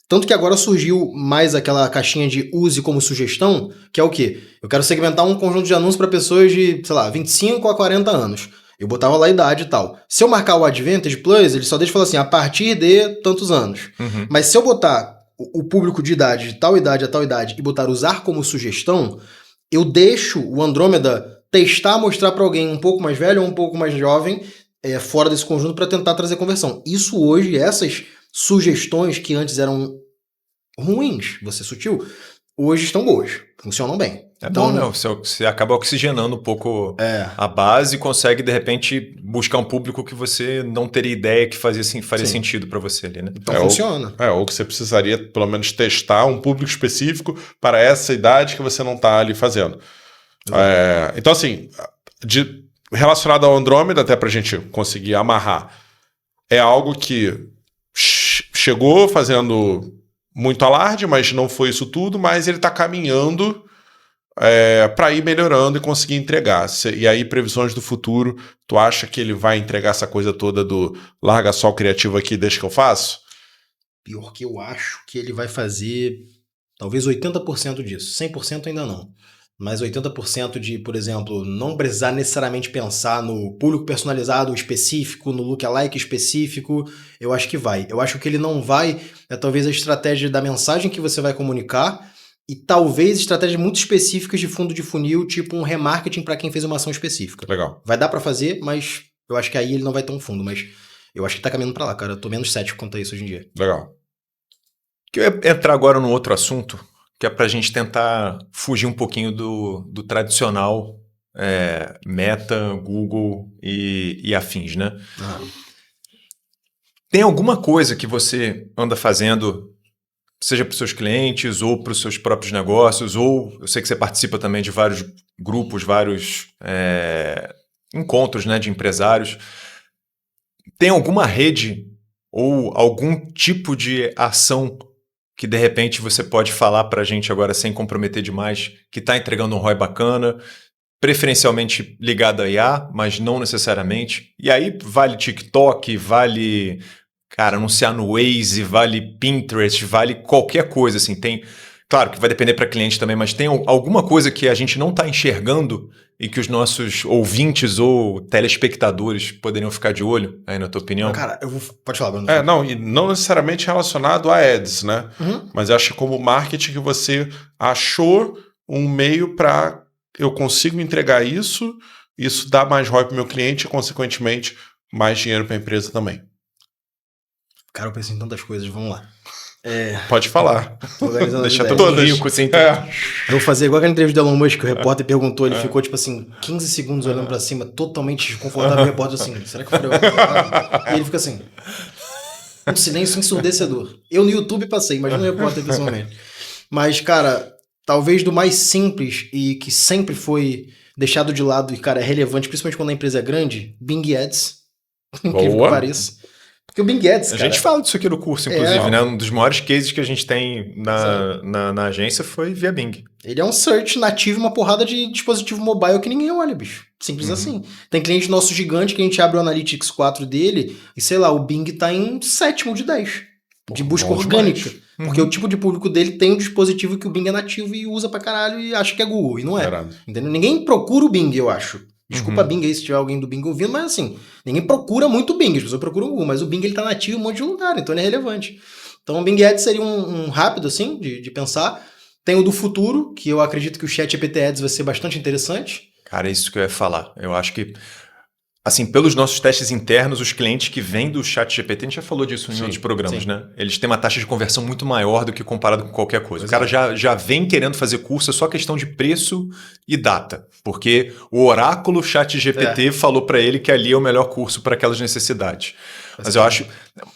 Tanto que agora surgiu mais aquela caixinha de use como sugestão, que é o quê? Eu quero segmentar um conjunto de anúncios para pessoas de, 25 a 40 anos. Eu botava lá a idade e tal. Se eu marcar o Advantage Plus, ele só deixa falar assim, a partir de tantos anos. Mas se eu botar o público de idade, de tal idade a tal idade, e botar usar como sugestão, eu deixo o Andrômeda testar, mostrar para alguém um pouco mais velho ou um pouco mais jovem, fora desse conjunto, para tentar trazer conversão. Isso hoje, essas sugestões que antes eram ruins, vou ser sutil, hoje estão boas, funcionam bem. É Então, bom, né? Você acaba oxigenando um pouco É, a base e consegue, de repente, buscar um público que você não teria ideia que faria Sim. sentido para você ali, né? então funciona. Ou que você precisaria, pelo menos, testar um público específico para essa idade que você não está ali fazendo. Então, assim, relacionado ao Andrômeda, até para a gente conseguir amarrar, é algo que chegou fazendo muito alarde, mas não foi isso tudo, mas ele está caminhando para ir melhorando e conseguir entregar. E aí, previsões do futuro, tu acha que ele vai entregar essa coisa toda do larga só o criativo aqui, deixa que eu faço? Pior que eu acho que ele vai fazer talvez 80% disso. 100% ainda não. Mas 80% de, por exemplo, não precisar necessariamente pensar no público personalizado específico, no lookalike específico, eu acho que vai. Eu acho que ele não vai é talvez a estratégia da mensagem que você vai comunicar e talvez estratégias muito específicas de fundo de funil, tipo um remarketing para quem fez uma ação específica. Legal. Vai dar para fazer, mas eu acho que aí ele não vai tão fundo, mas eu acho que tá caminhando para lá, cara. Eu tô menos cético quanto a isso hoje em dia. Legal. Eu ia entrar agora num outro assunto, que é para a gente tentar fugir um pouquinho do tradicional Meta, Google e afins, né? Tem alguma coisa que você anda fazendo, seja para os seus clientes ou para os seus próprios negócios, ou eu sei que você participa também de vários grupos, vários encontros, né, de empresários. Tem alguma rede ou algum tipo de ação que de repente você pode falar para a gente agora sem comprometer demais, que está entregando um ROI bacana, preferencialmente ligado a IA, mas não necessariamente. E aí vale TikTok, vale, cara, anunciar no Waze, vale Pinterest, vale qualquer coisa, assim. Tem, claro que vai depender para cliente também, mas tem alguma coisa que a gente não está enxergando e que os nossos ouvintes ou telespectadores poderiam ficar de olho, aí na tua opinião? Cara, pode falar, Bruno. E não necessariamente relacionado a ads, né? Uhum. Mas acho que como marketing que você achou um meio para eu consigo entregar isso dá mais ROI para o meu cliente e, consequentemente, mais dinheiro para a empresa também. Cara, eu penso em tantas coisas, vamos lá. Pode falar. Deixa todo rico, assim. Eu vou fazer igual aquela entrevista do Elon Musk, que o repórter perguntou, ele ficou, tipo assim, 15 segundos olhando pra cima, totalmente desconfortável, o repórter assim, será que eu falei alguma coisa? E ele fica assim, um silêncio ensurdecedor. Eu no YouTube passei, imagina o repórter visualmente. Mas, cara, talvez do mais simples e que sempre foi deixado de lado e, cara, é relevante, principalmente quando a empresa é grande, Bing Ads. Incrível que pareça. Porque o Bing Ads, cara... A gente fala disso aqui no curso, inclusive, né? Um dos maiores cases que a gente tem na agência foi via Bing. Ele é um search nativo, uma porrada de dispositivo mobile que ninguém olha, bicho. Simples assim. Tem cliente nosso gigante que a gente abre o Analytics 4 dele e, sei lá, o Bing tá em 7º de 10. De busca orgânica. Porque o tipo de público dele tem um dispositivo que o Bing é nativo e usa pra caralho e acha que é Google. E não é. Entendeu? Ninguém procura o Bing, eu acho. Desculpa Bing aí se tiver alguém do Bing ouvindo, mas assim, ninguém procura muito o Bing, as pessoas procuram o Google, mas o Bing ele tá nativo em um monte de lugar, então ele é relevante. Então o Bing Ads seria um rápido, assim, de pensar. Tem o do futuro, que eu acredito que o ChatGPT Ads vai ser bastante interessante. Cara, é isso que eu ia falar. Eu acho que, assim, pelos nossos testes internos, os clientes que vêm do ChatGPT, a gente já falou disso em outros programas, né? Eles têm uma taxa de conversão muito maior do que comparado com qualquer coisa. O cara já vem querendo fazer curso, é só questão de preço e data. Porque o oráculo ChatGPT falou para ele que ali é o melhor curso para aquelas necessidades. Mas eu acho...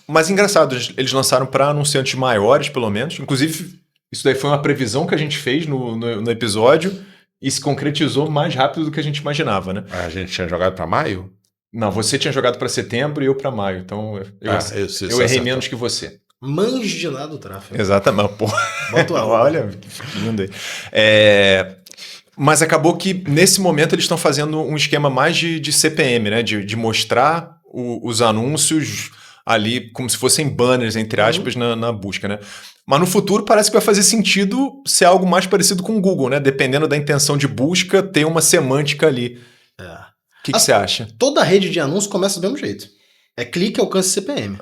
Mas engraçado, eles lançaram para anunciantes maiores, pelo menos. Inclusive, isso daí foi uma previsão que a gente fez no episódio e se concretizou mais rápido do que a gente imaginava, né? A gente tinha jogado para maio? Não, você tinha jogado para setembro e eu para maio. Então, eu errei menos que você. Manje de nada o tráfego. Exatamente, pô. Bota o olha, que lindo aí. Mas acabou que, nesse momento, eles estão fazendo um esquema mais de CPM, né? De mostrar os anúncios ali como se fossem banners, entre aspas, na busca, né? Mas no futuro parece que vai fazer sentido ser algo mais parecido com o Google, né? Dependendo da intenção de busca, ter uma semântica ali. O que você acha? Toda rede de anúncio começa do mesmo jeito. É clique, alcance CPM.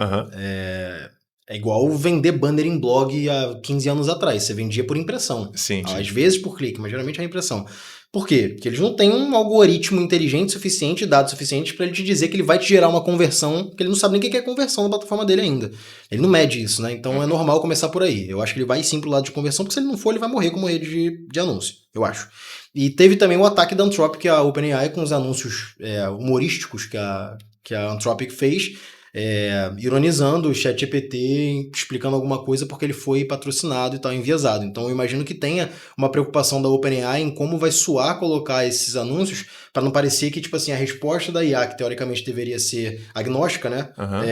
É igual vender banner em blog há 15 anos atrás. Você vendia por impressão. Sim, sim. Às vezes por clique, mas geralmente é impressão. Por quê? Porque eles não têm um algoritmo inteligente suficiente, dados suficientes para ele te dizer que ele vai te gerar uma conversão, que ele não sabe nem o que é conversão na plataforma dele ainda. Ele não mede isso, né? Então é normal começar por aí. Eu acho que ele vai sim pro lado de conversão, porque se ele não for, ele vai morrer como rede de anúncio, eu acho. E teve também o ataque da Anthropic, a OpenAI, com os anúncios humorísticos que a Anthropic fez, ironizando o ChatGPT, explicando alguma coisa porque ele foi patrocinado e tal, enviesado. Então eu imagino que tenha uma preocupação da OpenAI em como vai soar colocar esses anúncios para não parecer que, tipo assim, a resposta da IA, que teoricamente deveria ser agnóstica, né? Aham.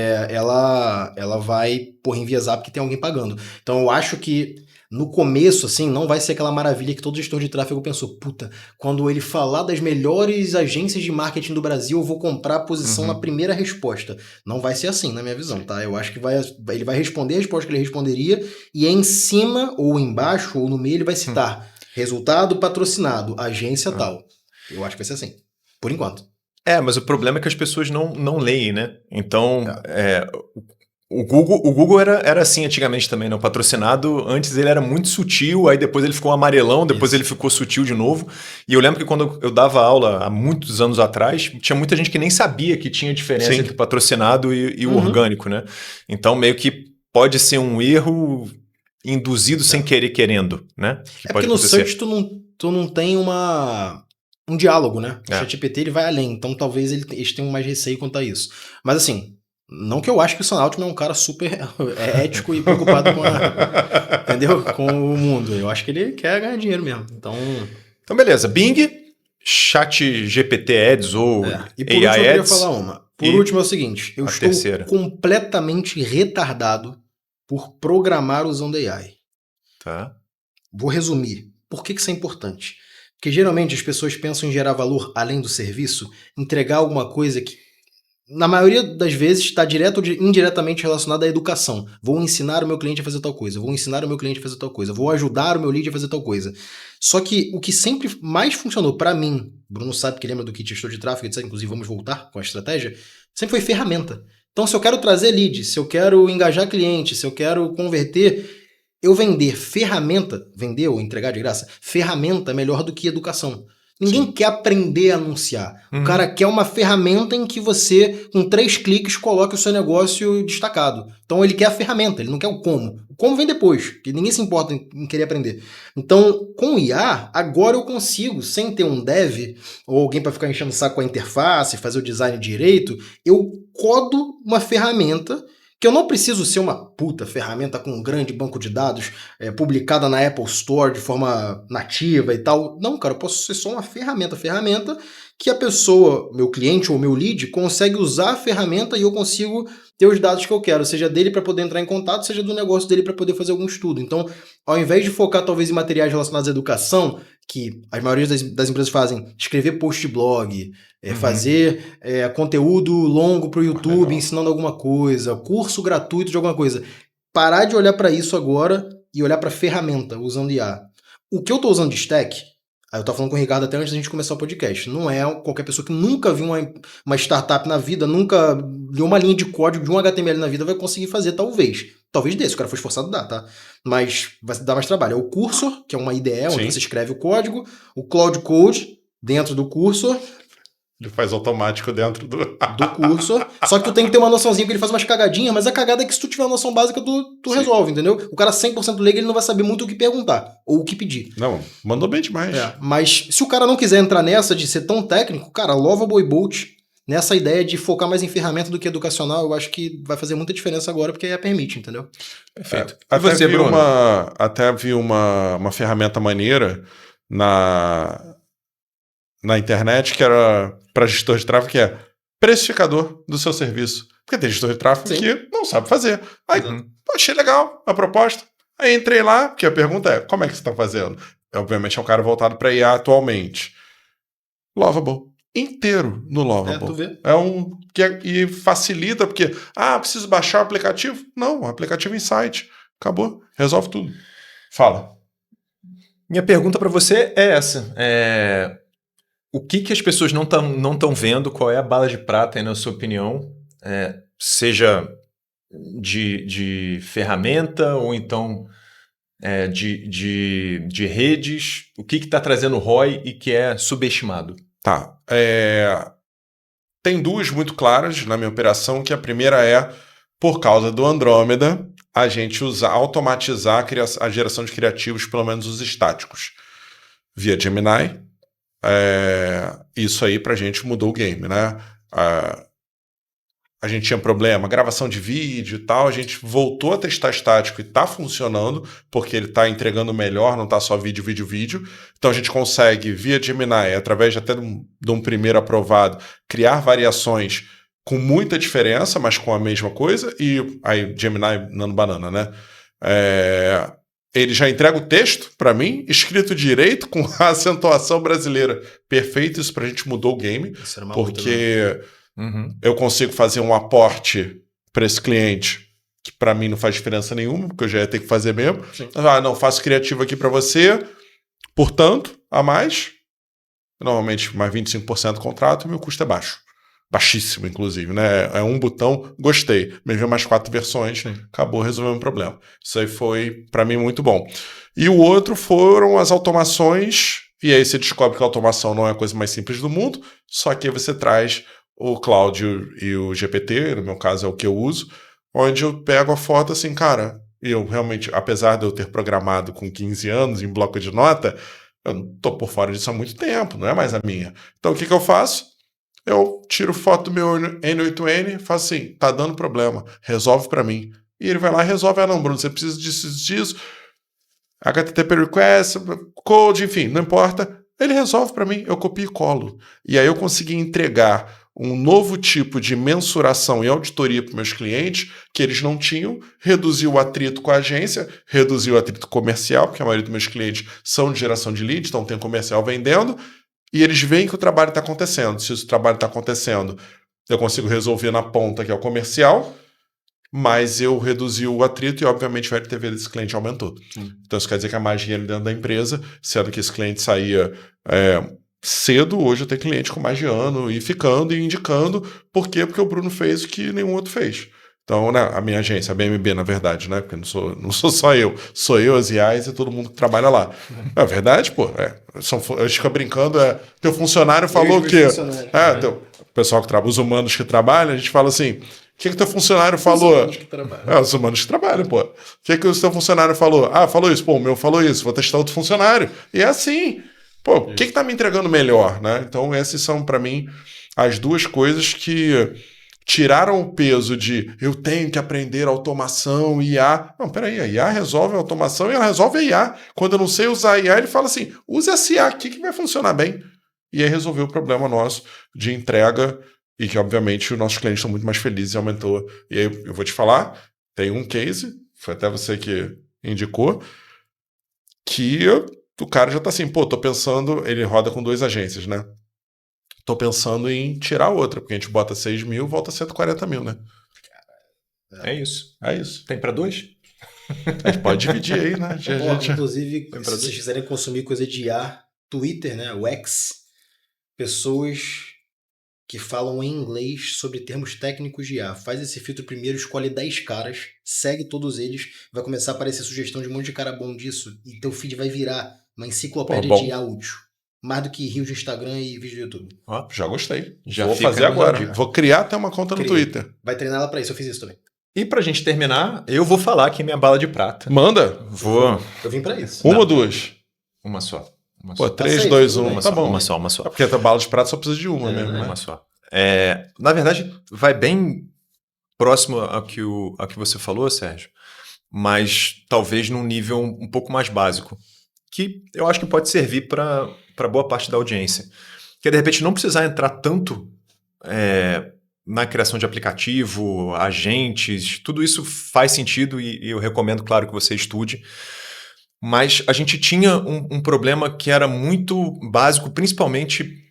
Ela vai enviesar porque tem alguém pagando. Então eu acho que no começo, assim, não vai ser aquela maravilha que todo gestor de tráfego pensou, puta, quando ele falar das melhores agências de marketing do Brasil, eu vou comprar a posição na primeira resposta. Não vai ser assim, na minha visão, tá? Eu acho que ele vai responder a resposta que ele responderia e em cima, ou embaixo, ou no meio, ele vai citar resultado patrocinado, agência tal. Eu acho que vai ser assim, por enquanto. Mas o problema é que as pessoas não leem, né? Então, o Google era assim antigamente também, né? O patrocinado, antes ele era muito sutil, aí depois ele ficou amarelão, depois ele ficou sutil de novo. E eu lembro que quando eu dava aula, há muitos anos atrás, tinha muita gente que nem sabia que tinha diferença entre o patrocinado e o orgânico, né? Então, meio que pode ser um erro induzido sem querer, querendo, né? Que porque no search tu não tem um diálogo, né? O ChatGPT ele vai além, então talvez eles tenham mais receio quanto a isso. Mas assim, não que eu acho que o Sam Altman é um cara super ético e preocupado entendeu? Com o mundo. Eu acho que ele quer ganhar dinheiro mesmo. Então beleza. Bing, ChatGPT Ads ou E por AI último, eu queria Ads. falar uma. Por último é o seguinte, eu estou terceira. completamente retardado por programar usando AI. Tá. Vou resumir. Por que isso é importante? Porque geralmente as pessoas pensam em gerar valor além do serviço, entregar alguma coisa que, na maioria das vezes, está direto ou indiretamente relacionada à educação. Vou ensinar o meu cliente a fazer tal coisa, vou ensinar o meu cliente a fazer tal coisa, vou ajudar o meu lead a fazer tal coisa. Só que o que sempre mais funcionou para mim, Bruno sabe que lembra do kit gestor de tráfego, etc., inclusive vamos voltar com a estratégia, sempre foi ferramenta. Então se eu quero trazer lead, se eu quero engajar cliente, se eu quero converter, eu vender ferramenta, vender ou entregar de graça, ferramenta é melhor do que educação. Ninguém quer aprender a anunciar. O cara quer uma ferramenta em que você, com 3 cliques, coloque o seu negócio destacado. Então ele quer a ferramenta, ele não quer o como. O como vem depois, porque ninguém se importa em querer aprender. Então, com o IA, agora eu consigo, sem ter um dev ou alguém para ficar enchendo o saco com a interface, fazer o design direito, eu codo uma ferramenta que eu não preciso ser uma puta ferramenta com um grande banco de dados publicada na Apple Store de forma nativa e tal. Não, cara, eu posso ser só uma ferramenta que a pessoa, meu cliente ou meu lead, consegue usar a ferramenta e eu consigo ter os dados que eu quero, seja dele para poder entrar em contato, seja do negócio dele para poder fazer algum estudo. Então, ao invés de focar talvez em materiais relacionados à educação, que a maioria das empresas fazem, escrever post de blog, fazer conteúdo longo para o YouTube ensinando alguma coisa, curso gratuito de alguma coisa. Parar de olhar para isso agora e olhar para ferramenta usando IA. O que eu estou usando de stack, eu estava falando com o Ricardo até antes da gente começar o podcast, não é qualquer pessoa que nunca viu uma startup na vida, nunca leu uma linha de código de um HTML na vida vai conseguir fazer, talvez. Talvez desse, o cara for esforçado, dá, tá? Mas vai dar mais trabalho. É o Cursor, que é uma IDE, onde você escreve o código, o Cloud Code, dentro do Cursor. Ele faz automático dentro do Cursor. Só que tu tem que ter uma noçãozinha, porque ele faz umas cagadinhas, mas a cagada é que se tu tiver uma noção básica, tu resolve, entendeu? O cara 100% leigo, ele não vai saber muito o que perguntar, ou o que pedir. Não, mandou bem demais. Mas se o cara não quiser entrar nessa de ser tão técnico, cara, Lovable e Bolt, nessa ideia de focar mais em ferramenta do que educacional, eu acho que vai fazer muita diferença agora, porque aí permite, entendeu? Perfeito. Até vi uma ferramenta maneira na internet que era para gestor de tráfego, que é precificador do seu serviço. Porque tem gestor de tráfego que não sabe fazer. Aí, achei legal a proposta. Aí entrei lá, porque a pergunta é, como é que você está fazendo? Obviamente é um cara voltado para IA atualmente. Lovable. Inteiro no Lovable. Tu vê. E facilita, porque, preciso baixar o aplicativo? Não, o aplicativo Insight. Acabou. Resolve tudo. Fala. Minha pergunta para você é essa. O que as pessoas não estão vendo? Qual é a bala de prata aí, na sua opinião? Seja de ferramenta ou então de redes? O que está trazendo ROI e que é subestimado? Tá. Tem duas muito claras na minha operação, que a primeira é, por causa do Andrômeda, a gente automatizar a geração de criativos, pelo menos os estáticos, via Gemini. Isso aí pra gente mudou o game, né? A gente tinha problema, gravação de vídeo e tal, a gente voltou a testar estático e tá funcionando, porque ele tá entregando melhor, não tá só vídeo. Então a gente consegue, via Gemini, através até de um primeiro aprovado, criar variações com muita diferença, mas com a mesma coisa, e aí Gemini nano banana, né? Ele já entrega o texto para mim, escrito direito, com a acentuação brasileira perfeita. Isso pra gente mudou o game, porque eu consigo fazer um aporte para esse cliente que para mim não faz diferença nenhuma, porque eu já ia ter que fazer mesmo. Sim. Não, faço criativo aqui para você, portanto, a mais, normalmente mais 25% do contrato, e meu custo é baixo. Baixíssimo, inclusive, né? É um botão, gostei. Me veio mais 4 versões, acabou resolvendo o problema. Isso aí foi, para mim, muito bom. E o outro foram as automações, e aí você descobre que a automação não é a coisa mais simples do mundo, só que aí você traz o Cloud e o GPT, no meu caso é o que eu uso, onde eu pego a foto assim, cara, eu realmente, apesar de eu ter programado com 15 anos em bloco de nota, eu tô por fora disso há muito tempo, não é mais a minha. Então o que eu faço? Eu tiro foto do meu N8N, faço assim, tá dando problema, resolve para mim. E ele vai lá e resolve, não, Bruno, você precisa disso, HTTP request, code, enfim, não importa. Ele resolve para mim, eu copio e colo. E aí eu consegui entregar um novo tipo de mensuração e auditoria para meus clientes que eles não tinham, reduziu o atrito com a agência, reduziu o atrito comercial, porque a maioria dos meus clientes são de geração de leads, então tem comercial vendendo, e eles veem que o trabalho está acontecendo. Se o trabalho está acontecendo, eu consigo resolver na ponta, que é o comercial, mas eu reduzi o atrito e, obviamente, o LTV desse cliente aumentou. Então, isso quer dizer que a magia ali dentro da empresa, sendo que esse cliente saía cedo, hoje eu tenho cliente com mais de ano e ficando e indicando. Por quê? Porque o Bruno fez o que nenhum outro fez. Então, né, a minha agência, a BMB, na verdade, né? Porque não sou só eu. Sou eu, as IAs e todo mundo que trabalha lá. É verdade, pô. A gente fica brincando, teu funcionário falou que... O pessoal que trabalha, os humanos que trabalham, a gente fala assim... O que teu funcionário falou? Os humanos que trabalham. Os humanos que trabalham, pô. O que o seu funcionário falou? Falou isso. Pô, o meu falou isso. Vou testar outro funcionário. E é assim. Pô, o que tá me entregando melhor, né? Então, essas são, para mim, as duas coisas que tiraram o peso de eu tenho que aprender automação, IA. Não, peraí, a IA resolve a automação e ela resolve a IA. Quando eu não sei usar a IA, ele fala assim, usa essa IA aqui que vai funcionar bem. E aí resolveu o problema nosso de entrega e que, obviamente, os nossos clientes estão muito mais felizes e aumentou. E aí eu vou te falar, tem um case, foi até você que indicou, que o cara já tá assim, pô, tô pensando, ele roda com 2 agências, né? Tô pensando em tirar outra, porque a gente bota 6 mil, volta 140 mil, né? É isso. É isso. Tem para 2? A gente pode dividir aí, né? Inclusive, se vocês quiserem consumir coisa de IA, Twitter, né? O X, pessoas que falam em inglês sobre termos técnicos de IA. Faz esse filtro primeiro, escolhe 10 caras, segue todos eles, vai começar a aparecer sugestão de um monte de cara bom disso, e teu feed vai virar uma enciclopédia de IA útil. Mais do que rios de Instagram e vídeo do YouTube. Já gostei. Já vou fazer agora. Vou criar até uma conta no Twitter. Vai treinar ela pra isso, eu fiz isso também. E pra gente terminar, eu vou falar aqui minha bala de prata. Manda. Vou. Eu vim pra isso. Uma ou 2? Uma só. Pô, 3, 2, 1. Tá bom. Uma só. Porque a bala de prata só precisa de uma mesmo, né? Uma só. Na verdade, vai bem próximo ao que você falou, Sérgio, mas talvez num nível um pouco mais básico, que eu acho que pode servir para boa parte da audiência. Que é, de repente, não precisar entrar tanto na criação de aplicativo, agentes, tudo isso faz sentido e eu recomendo, claro, que você estude. Mas a gente tinha um problema que era muito básico, principalmente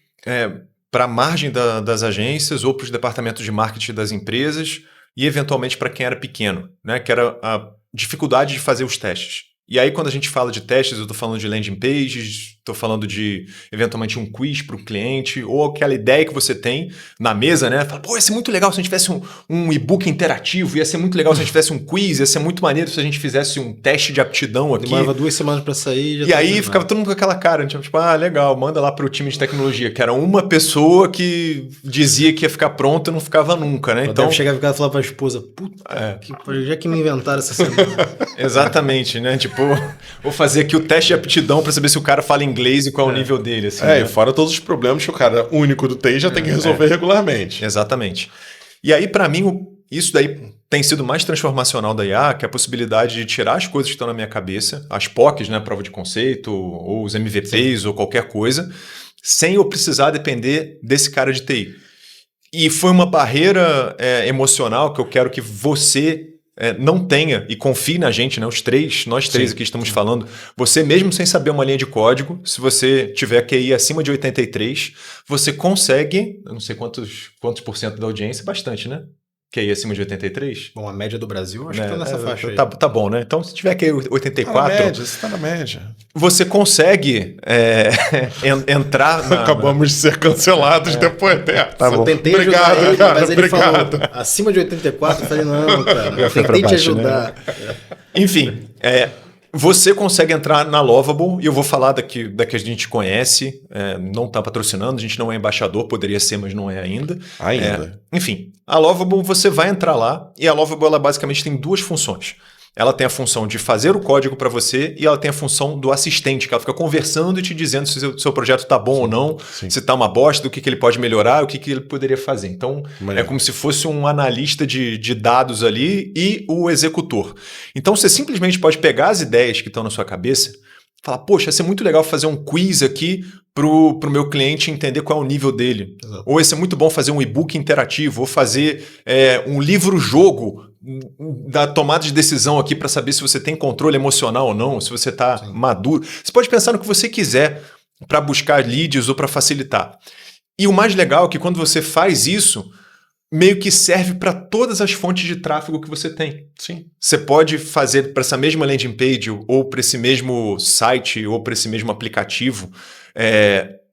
para a margem das agências ou para os departamentos de marketing das empresas e, eventualmente, para quem era pequeno, né? Que era a dificuldade de fazer os testes. E aí, quando a gente fala de testes, eu estou falando de landing pages, Estou falando de, eventualmente, um quiz para o cliente, ou aquela ideia que você tem na mesa, né? Fala, pô, ia ser muito legal se a gente tivesse um e-book interativo, ia ser muito legal se a gente tivesse um quiz, ia ser muito maneiro se a gente fizesse um teste de aptidão aqui. Demorava 2 semanas para sair. E aí ficava todo mundo com aquela cara, tipo, legal, manda lá para o time de tecnologia, que era uma pessoa que dizia que ia ficar pronto e não ficava nunca, né? Então chegava em casa e falava para a esposa, puta, já que me inventaram essa semana. Exatamente, né? Tipo, vou fazer aqui o teste de aptidão para saber se o cara fala inglês e qual é o nível dele. Assim, e fora todos os problemas que o cara único do TI já tem que resolver regularmente. Exatamente. E aí, para mim, isso daí tem sido mais transformacional da IA, que é a possibilidade de tirar as coisas que estão na minha cabeça, as POCs, né, prova de conceito, ou os MVPs, ou qualquer coisa, sem eu precisar depender desse cara de TI. E foi uma barreira emocional que eu quero que você não tenha, e confie na gente, né? Nós três aqui estamos falando, você mesmo sem saber uma linha de código, se você tiver QI acima de 83, você consegue, eu não sei quantos por cento da audiência, bastante, né? QI acima de 83? Bom, a média do Brasil, acho que tá nessa faixa aí. Tá bom, né? Então, se tiver QI 84... Você tá na média. Você consegue entrar na... Acabamos de ser cancelados depois dessa. Tá bom. Tentei obrigado, ajudar ele, cara, mas ele obrigado. falou, acima de 84, eu falei, não, cara, eu tentei te ajudar. Né? Enfim, você consegue entrar na Lovable, e eu vou falar da que a gente conhece, não está patrocinando, a gente não é embaixador, poderia ser, mas não é ainda. Enfim, a Lovable, você vai entrar lá, e a Lovable ela basicamente tem 2 funções. Ela tem a função de fazer o código para você e ela tem a função do assistente, que ela fica conversando e te dizendo se o seu projeto está bom ou não, se está uma bosta, do que ele pode melhorar, o que ele poderia fazer. Então, é como se fosse um analista de dados ali e o executor. Então, você simplesmente pode pegar as ideias que estão na sua cabeça e falar, poxa, ia ser muito legal fazer um quiz aqui pro meu cliente entender qual é o nível dele. Exato. Ou ia ser muito bom fazer um e-book interativo, ou fazer um livro-jogo da tomada de decisão aqui para saber se você tem controle emocional ou não, se você está maduro. Você pode pensar no que você quiser para buscar leads ou para facilitar. E o mais legal é que quando você faz isso, meio que serve para todas as fontes de tráfego que você tem. Sim. Você pode fazer para essa mesma landing page, ou para esse mesmo site, ou para esse mesmo aplicativo.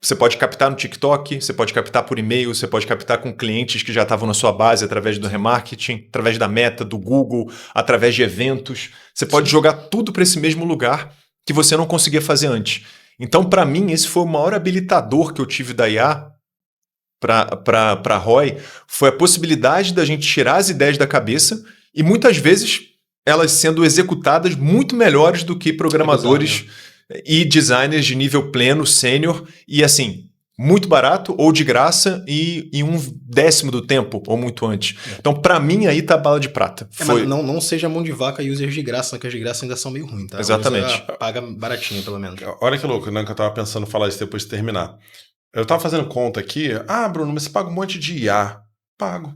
Você pode captar no TikTok, você pode captar por e-mail, você pode captar com clientes que já estavam na sua base através do remarketing, através da Meta, do Google, através de eventos. Você pode jogar tudo para esse mesmo lugar que você não conseguia fazer antes. Então, para mim, esse foi o maior habilitador que eu tive da IA para a ROI, foi a possibilidade da gente tirar as ideias da cabeça e muitas vezes elas sendo executadas muito melhores do que programadores e designers de nível pleno, sênior, e assim, muito barato ou de graça e em 1/10 do tempo, ou muito antes. Então, para mim, aí tá a bala de prata. Mas não seja mão de vaca e users de graça, que as de graça ainda são meio ruins, tá? Exatamente. Paga baratinho, pelo menos. Olha que louco, né? Que eu tava pensando falar isso depois de terminar. Eu tava fazendo conta aqui. Bruno, mas você paga um monte de IA. Pago.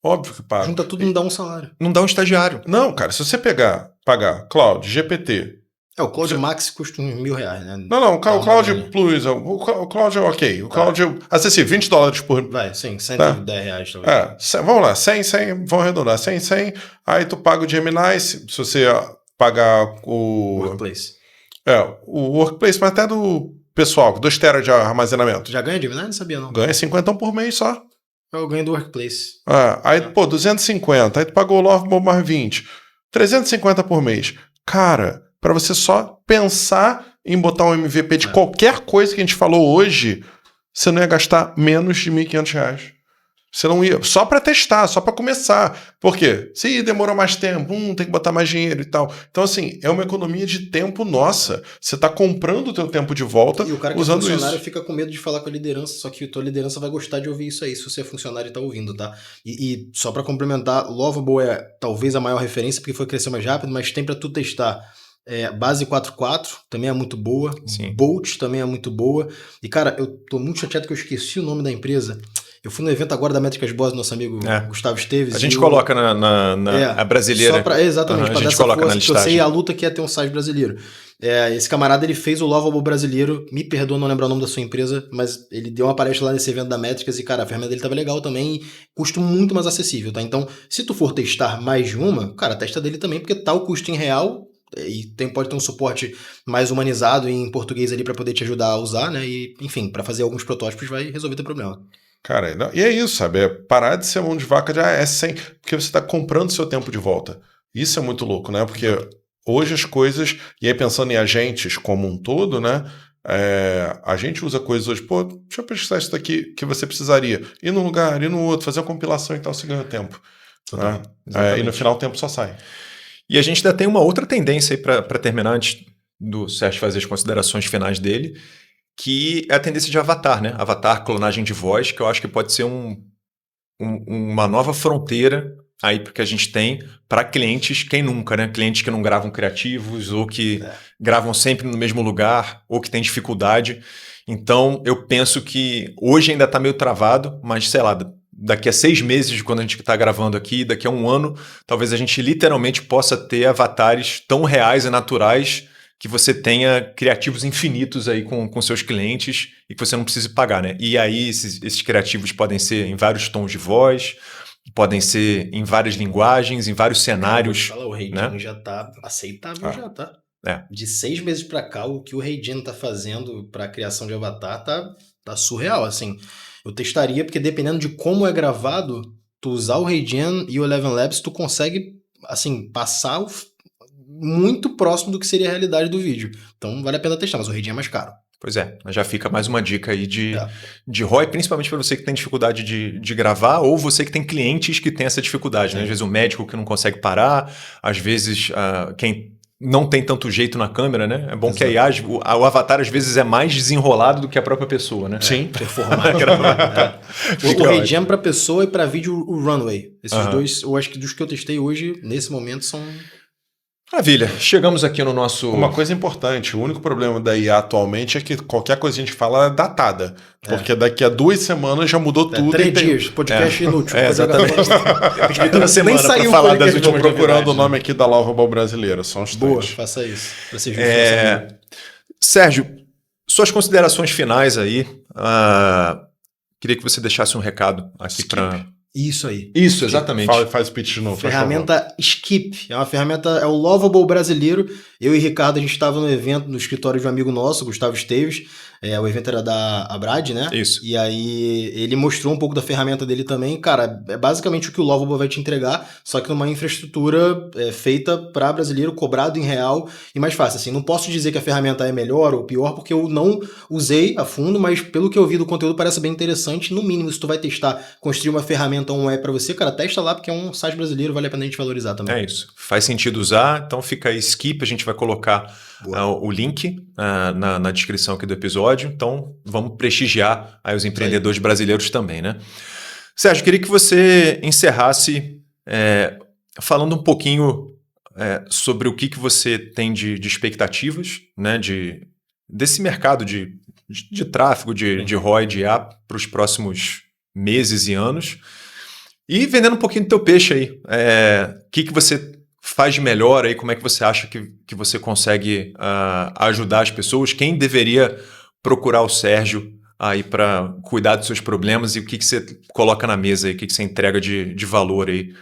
Óbvio que pago. Junta tudo e não dá um salário. Não dá um estagiário. Não, cara, se você pagar Cloud, GPT... o Cloud Max custa uns R$1.000, né? Não, o Cloud Plus, o Cloud é ok. O Cloud é acessível, $20 por... Vai, sim, R$110 talvez. Vamos lá, 100, vamos arredondar, 100, aí tu paga o Gemini, se você pagar o... Workplace. O Workplace, mas até do pessoal, 2 TB de armazenamento. Tu já ganha Gemini? Não sabia, não. Ganha 50 por mês só. Eu ganho do Workplace. Aí, 250, aí tu pagou o Lovable mais 20. 350 por mês. Cara... para você só pensar em botar um MVP de qualquer coisa que a gente falou hoje, você não ia gastar menos de R$1.500. Você não ia, só para testar, só para começar. Por quê? Se demorou mais tempo, tem que botar mais dinheiro e tal. Então, assim, é uma economia de tempo nossa. Você está comprando o teu tempo de volta usando isso. E o cara que é funcionário fica com medo de falar com a liderança, só que a tua liderança vai gostar de ouvir isso aí, se você é funcionário e tá ouvindo, tá? E só para complementar, Lovable é talvez a maior referência, porque foi crescer mais rápido, mas tem para tu testar. Base 4.4 também é muito boa. Sim. Bolt também é muito boa. E, cara, eu tô muito chateado que eu esqueci o nome da empresa. Eu fui no evento agora da Métricas Boss, nosso amigo Gustavo Esteves. A gente coloca a brasileira. Exatamente, a gente coloca na listagem. Eu sei a luta que é ter um site brasileiro. Esse camarada, ele fez o Lovable brasileiro. Me perdoa não lembrar o nome da sua empresa, mas ele deu uma palestra lá nesse evento da Métricas e, cara, a ferramenta dele tava legal também e custo muito mais acessível, tá? Então, se tu for testar mais de uma, cara, testa dele também, porque tá o custo em real... e pode ter um suporte mais humanizado em português ali para poder te ajudar a usar, né? E, enfim, para fazer alguns protótipos vai resolver teu problema. Cara, e é isso, sabe? É parar de ser mão de vaca, porque você está comprando seu tempo de volta. Isso é muito louco, né? Porque hoje as coisas, e aí pensando em agentes como um todo, né? A gente usa coisas hoje, pô, deixa eu pesquisar isso daqui que você precisaria. Ir num lugar, ir no outro, fazer uma compilação e tal, você ganha tempo. Né? E no final o tempo só sai. E a gente ainda tem uma outra tendência aí para terminar, antes do Sérgio fazer as considerações finais dele, que é a tendência de avatar, né? Avatar, clonagem de voz, que eu acho que pode ser uma nova fronteira aí porque a gente tem para clientes, quem nunca, né? Clientes que não gravam criativos ou que gravam sempre no mesmo lugar ou que têm dificuldade. Então, eu penso que hoje ainda está meio travado, mas sei lá, daqui a 6 meses de quando a gente está gravando aqui, daqui a 1 ano, talvez a gente literalmente possa ter avatares tão reais e naturais que você tenha criativos infinitos aí com seus clientes e que você não precise pagar, né? E aí esses criativos podem ser em vários tons de voz, podem ser em várias linguagens, em vários cenários. Fala, o Reidinho já tá aceitável, já tá. De 6 meses pra cá, o que o Reidinho tá fazendo pra criação de avatar tá surreal, assim. Eu testaria, porque dependendo de como é gravado, tu usar o Reidinho e o Eleven Labs, tu consegue, assim, passar muito próximo do que seria a realidade do vídeo. Então vale a pena testar, mas o Reidinho é mais caro. Pois é, já fica mais uma dica aí de ROI, principalmente para você que tem dificuldade de gravar ou você que tem clientes que tem essa dificuldade, né? Às vezes o médico que não consegue parar, às vezes quem não tem tanto jeito na câmera, né? É bom que a IA, o avatar às vezes é mais desenrolado do que a própria pessoa, né? Sim. Performático. O Reidinho para pessoa e para vídeo o Runway. Esses dois, eu acho que dos que eu testei hoje, nesse momento, são... Maravilha, chegamos aqui no nosso... Uma coisa importante, o único problema da IA atualmente é que qualquer coisa que a gente fala é datada. Porque daqui a 2 semanas já mudou tudo. 3 dias, podcast inútil. Exatamente. Eu toda semana Nem saiu pra falar das Estou últimas procurando o nome aqui da Lovable brasileira, só um instante. Boa, faça isso. Pra ser justo. Sérgio, suas considerações finais aí. Queria que você deixasse um recado aqui para... Isso aí. Isso, exatamente. Faz o pitch de novo. Ferramenta Skip. É uma ferramenta, é o Lovable brasileiro. Eu e Ricardo, a gente estava no evento, no escritório de um amigo nosso, Gustavo Esteves. O evento era da Abrad, né? Isso. E aí ele mostrou um pouco da ferramenta dele também. Cara, é basicamente o que o Lovable vai te entregar, só que numa infraestrutura feita para brasileiro, cobrado em real e mais fácil. Assim, não posso dizer que a ferramenta é melhor ou pior, porque eu não usei a fundo, mas pelo que eu vi do conteúdo parece bem interessante. No mínimo, se tu vai testar, construir uma ferramenta ou um app para você, cara, testa lá, porque é um site brasileiro, vale a pena a gente valorizar também. É isso. Faz sentido usar, então fica aí Skip, a gente vai colocar o link na descrição aqui do episódio. Então, vamos prestigiar aí os empreendedores brasileiros também, né? Sérgio, queria que você encerrasse falando um pouquinho sobre o que você tem de expectativas, né, desse mercado de tráfego, de ROI, de IA para os próximos meses e anos. E vendendo um pouquinho do teu peixe aí. O que você faz de melhor aí? Como é que você acha que você consegue ajudar as pessoas? Quem deveria procurar o Sérgio aí para cuidar dos seus problemas e o que você coloca na mesa aí, o que você entrega de valor aí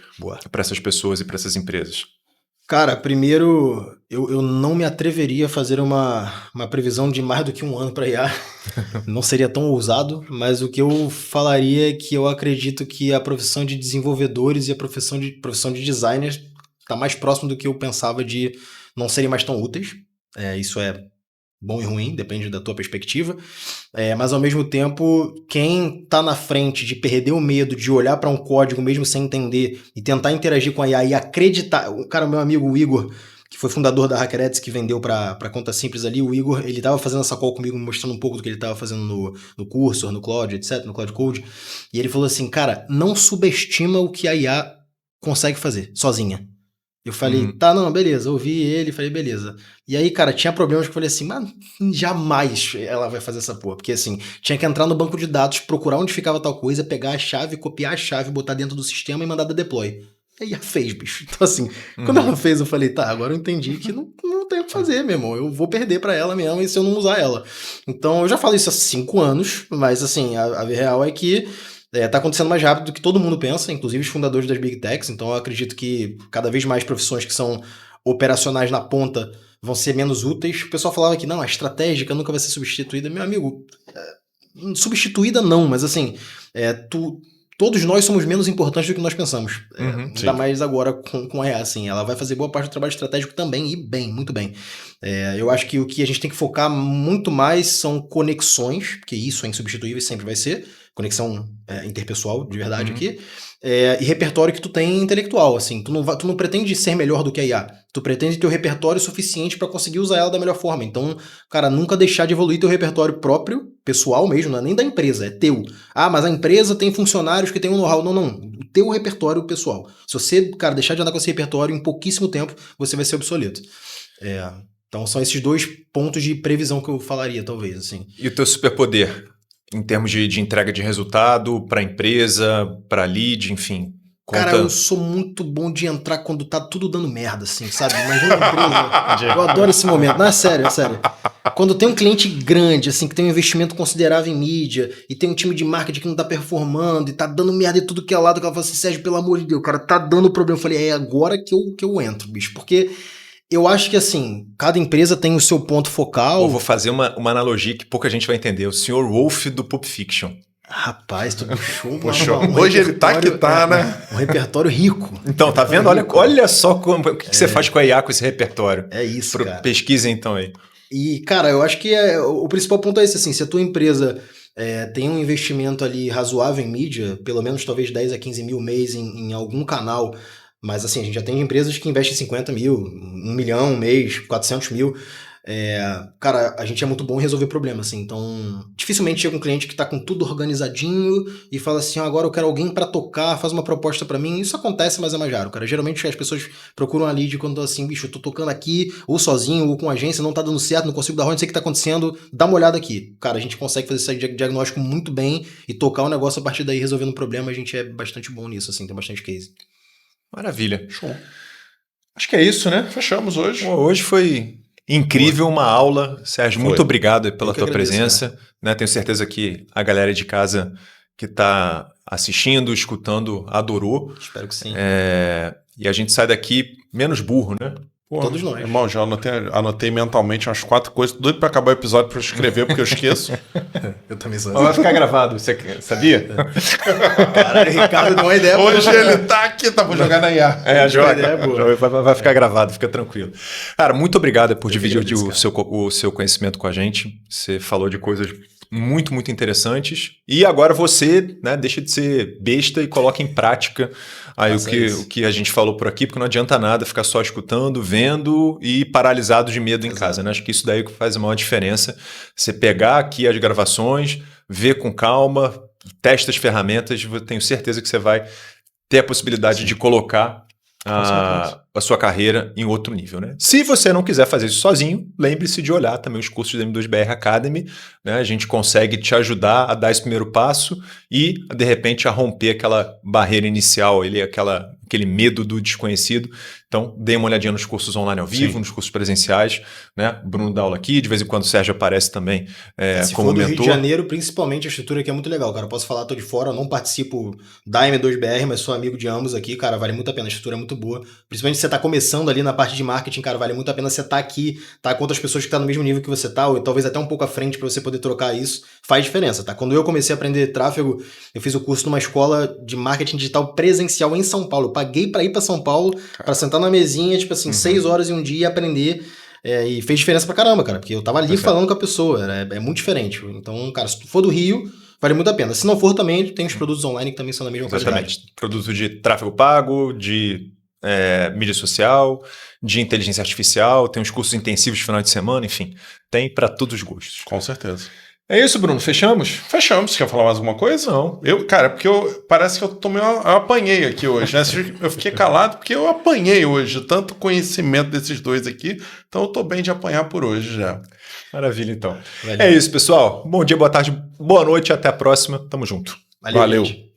para essas pessoas e para essas empresas? Cara, primeiro, eu não me atreveria a fazer uma previsão de mais do que 1 ano para IA. Não seria tão ousado, mas o que eu falaria é que eu acredito que a profissão de desenvolvedores e a profissão de designers está mais próximo do que eu pensava de não serem mais tão úteis. Isso é bom e ruim, depende da tua perspectiva, mas ao mesmo tempo, quem tá na frente de perder o medo de olhar para um código mesmo sem entender e tentar interagir com a IA e acreditar... Cara, meu amigo o Igor, que foi fundador da HackerEds, que vendeu para Conta Simples ali, o Igor, ele tava fazendo essa call comigo, mostrando um pouco do que ele tava fazendo no Cursor, no Cloud, etc., no Cloud Code, e ele falou assim, cara, não subestima o que a IA consegue fazer, sozinha. Eu falei, tá, não, beleza, ouvi ele, falei, beleza. E aí, cara, tinha problemas que eu falei assim, mano, jamais ela vai fazer essa porra. Porque assim, tinha que entrar no banco de dados, procurar onde ficava tal coisa, pegar a chave, copiar a chave, botar dentro do sistema e mandar da deploy. E aí ela fez, bicho. Então assim, quando ela fez, eu falei, tá, agora eu entendi que não tem o que fazer, meu irmão. Eu vou perder pra ela mesmo e se eu não usar ela. Então eu já falo isso há 5 anos, mas assim, a real é que tá acontecendo mais rápido do que todo mundo pensa, inclusive os fundadores das Big Techs, então eu acredito que cada vez mais profissões que são operacionais na ponta vão ser menos úteis. O pessoal falava que não, a estratégica nunca vai ser substituída. Meu amigo, substituída não, mas assim, todos nós somos menos importantes do que nós pensamos. Ainda mais agora com a IA, assim. Ela vai fazer boa parte do trabalho estratégico também, e bem, muito bem. Eu acho que o que a gente tem que focar muito mais são conexões, porque isso é insubstituível e sempre vai ser. Conexão interpessoal, de verdade, aqui. E repertório que tu tem intelectual, assim. Tu não pretende ser melhor do que a IA. Tu pretende ter o repertório suficiente para conseguir usar ela da melhor forma. Então, cara, nunca deixar de evoluir teu repertório próprio, pessoal mesmo, não é nem da empresa, é teu. Ah, mas a empresa tem funcionários que tem um know-how. Não. O teu repertório pessoal. Se você, cara, deixar de andar com esse repertório, em pouquíssimo tempo, você vai ser obsoleto. Então, são esses 2 pontos de previsão que eu falaria, talvez, assim. E o teu superpoder? Em termos de entrega de resultado para a empresa, para lead, enfim. Cara, eu sou muito bom de entrar quando tá tudo dando merda, assim, sabe? Imagina uma empresa. Eu adoro esse momento. Não, é sério. Quando tem um cliente grande, assim, que tem um investimento considerável em mídia, e tem um time de marketing que não tá performando, e tá dando merda de tudo que é lado, que ela fala assim, Sérgio, pelo amor de Deus, cara, tá dando problema. Eu falei, é agora que eu entro, bicho, porque eu acho que, assim, cada empresa tem o seu ponto focal. Eu vou fazer uma analogia que pouca gente vai entender. O Sr. Wolf do Pulp Fiction. Rapaz, tu puxou. Hoje ele tá que tá, né? Um repertório rico. Então, tá vendo? Olha só o que você faz com a IA com esse repertório. É isso, cara. Pesquisem então aí. E, cara, eu acho que o principal ponto é esse, assim, se a tua empresa tem um investimento ali razoável em mídia, pelo menos talvez 10 a 15 mil mês em algum canal, mas assim, a gente já tem empresas que investem 50 mil, 1 milhão um mês, 400 mil. Cara, a gente é muito bom em resolver problemas, assim. Então, dificilmente chega um cliente que tá com tudo organizadinho e fala assim, agora eu quero alguém pra tocar, faz uma proposta pra mim. Isso acontece, mas é mais raro, cara. Geralmente as pessoas procuram a lead quando assim, bicho, eu tô tocando aqui, ou sozinho, ou com agência, não tá dando certo, não consigo dar roda, não sei o que tá acontecendo, dá uma olhada aqui. Cara, a gente consegue fazer esse diagnóstico muito bem e tocar o negócio a partir daí resolvendo o problema. A gente é bastante bom nisso, assim, tem bastante case. Maravilha. Show. Acho que é isso, né? Fechamos hoje. Hoje foi incrível, uma aula. Sérgio, muito obrigado pela tua presença. Né? Tenho certeza que a galera de casa que está assistindo, escutando, adorou. Espero que sim. E a gente sai daqui menos burro, né? Todos nós. Irmão, já anotei mentalmente umas 4 coisas. Doido pra acabar o episódio pra eu escrever, porque eu esqueço. Eu também sou. Mas vai ficar gravado, você sabia? Caralho, o Ricardo deu uma ideia. Hoje ele tá aqui, vou jogar na IA. Vai ficar gravado, fica tranquilo. Cara, muito obrigado por dividir o seu conhecimento com a gente. Você falou de coisas muito, muito interessantes. E agora você, né, deixa de ser besta e coloca em prática aí o que a gente falou por aqui, porque não adianta nada ficar só escutando, vendo e paralisado de medo em casa, né? Acho que isso daí é o que faz a maior diferença. Você pegar aqui as gravações, ver com calma, testa as ferramentas, eu tenho certeza que você vai ter a possibilidade de colocar a sua carreira em outro nível, né? Se você não quiser fazer isso sozinho, lembre-se de olhar também os cursos da M2BR Academy, né? A gente consegue te ajudar a dar esse primeiro passo e, de repente, a romper aquela barreira inicial, aquele medo do desconhecido. Então, dê uma olhadinha nos cursos online ao vivo, nos cursos presenciais, né? Bruno dá aula aqui, de vez em quando o Sérgio aparece também como mentor. Rio de Janeiro, principalmente, a estrutura aqui é muito legal, cara. Eu posso falar, tô de fora, eu não participo da M2BR, mas sou amigo de ambos aqui, cara, vale muito a pena, a estrutura é muito boa. Principalmente se você tá começando ali na parte de marketing, cara, vale muito a pena você estar aqui, tá com outras pessoas que estão no mesmo nível que você tá, ou talvez até um pouco à frente para você poder trocar isso, faz diferença, tá? Quando eu comecei a aprender tráfego, eu fiz o curso numa escola de marketing digital presencial em São Paulo. Eu paguei para ir para São Paulo, para sentar na mesinha, tipo assim, 6 horas em um dia e aprender. E fez diferença pra caramba, cara, porque eu tava ali falando com a pessoa, é muito diferente. Então, cara, se tu for do Rio, vale muito a pena. Se não for também, tem os produtos online que também são da mesma qualidade. Produto de tráfego pago, de mídia social, de inteligência artificial, tem uns cursos intensivos de final de semana, enfim, tem para todos os gostos. Com certeza. É isso, Bruno, fechamos? Fechamos. Você quer falar mais alguma coisa? Não. Porque parece que eu apanhei aqui hoje, né? Eu fiquei calado porque eu apanhei hoje, tanto conhecimento desses dois aqui, então eu tô bem de apanhar por hoje já. Maravilha, então. Valeu. É isso, pessoal. Bom dia, boa tarde, boa noite, até a próxima. Tamo junto. Valeu. Gente.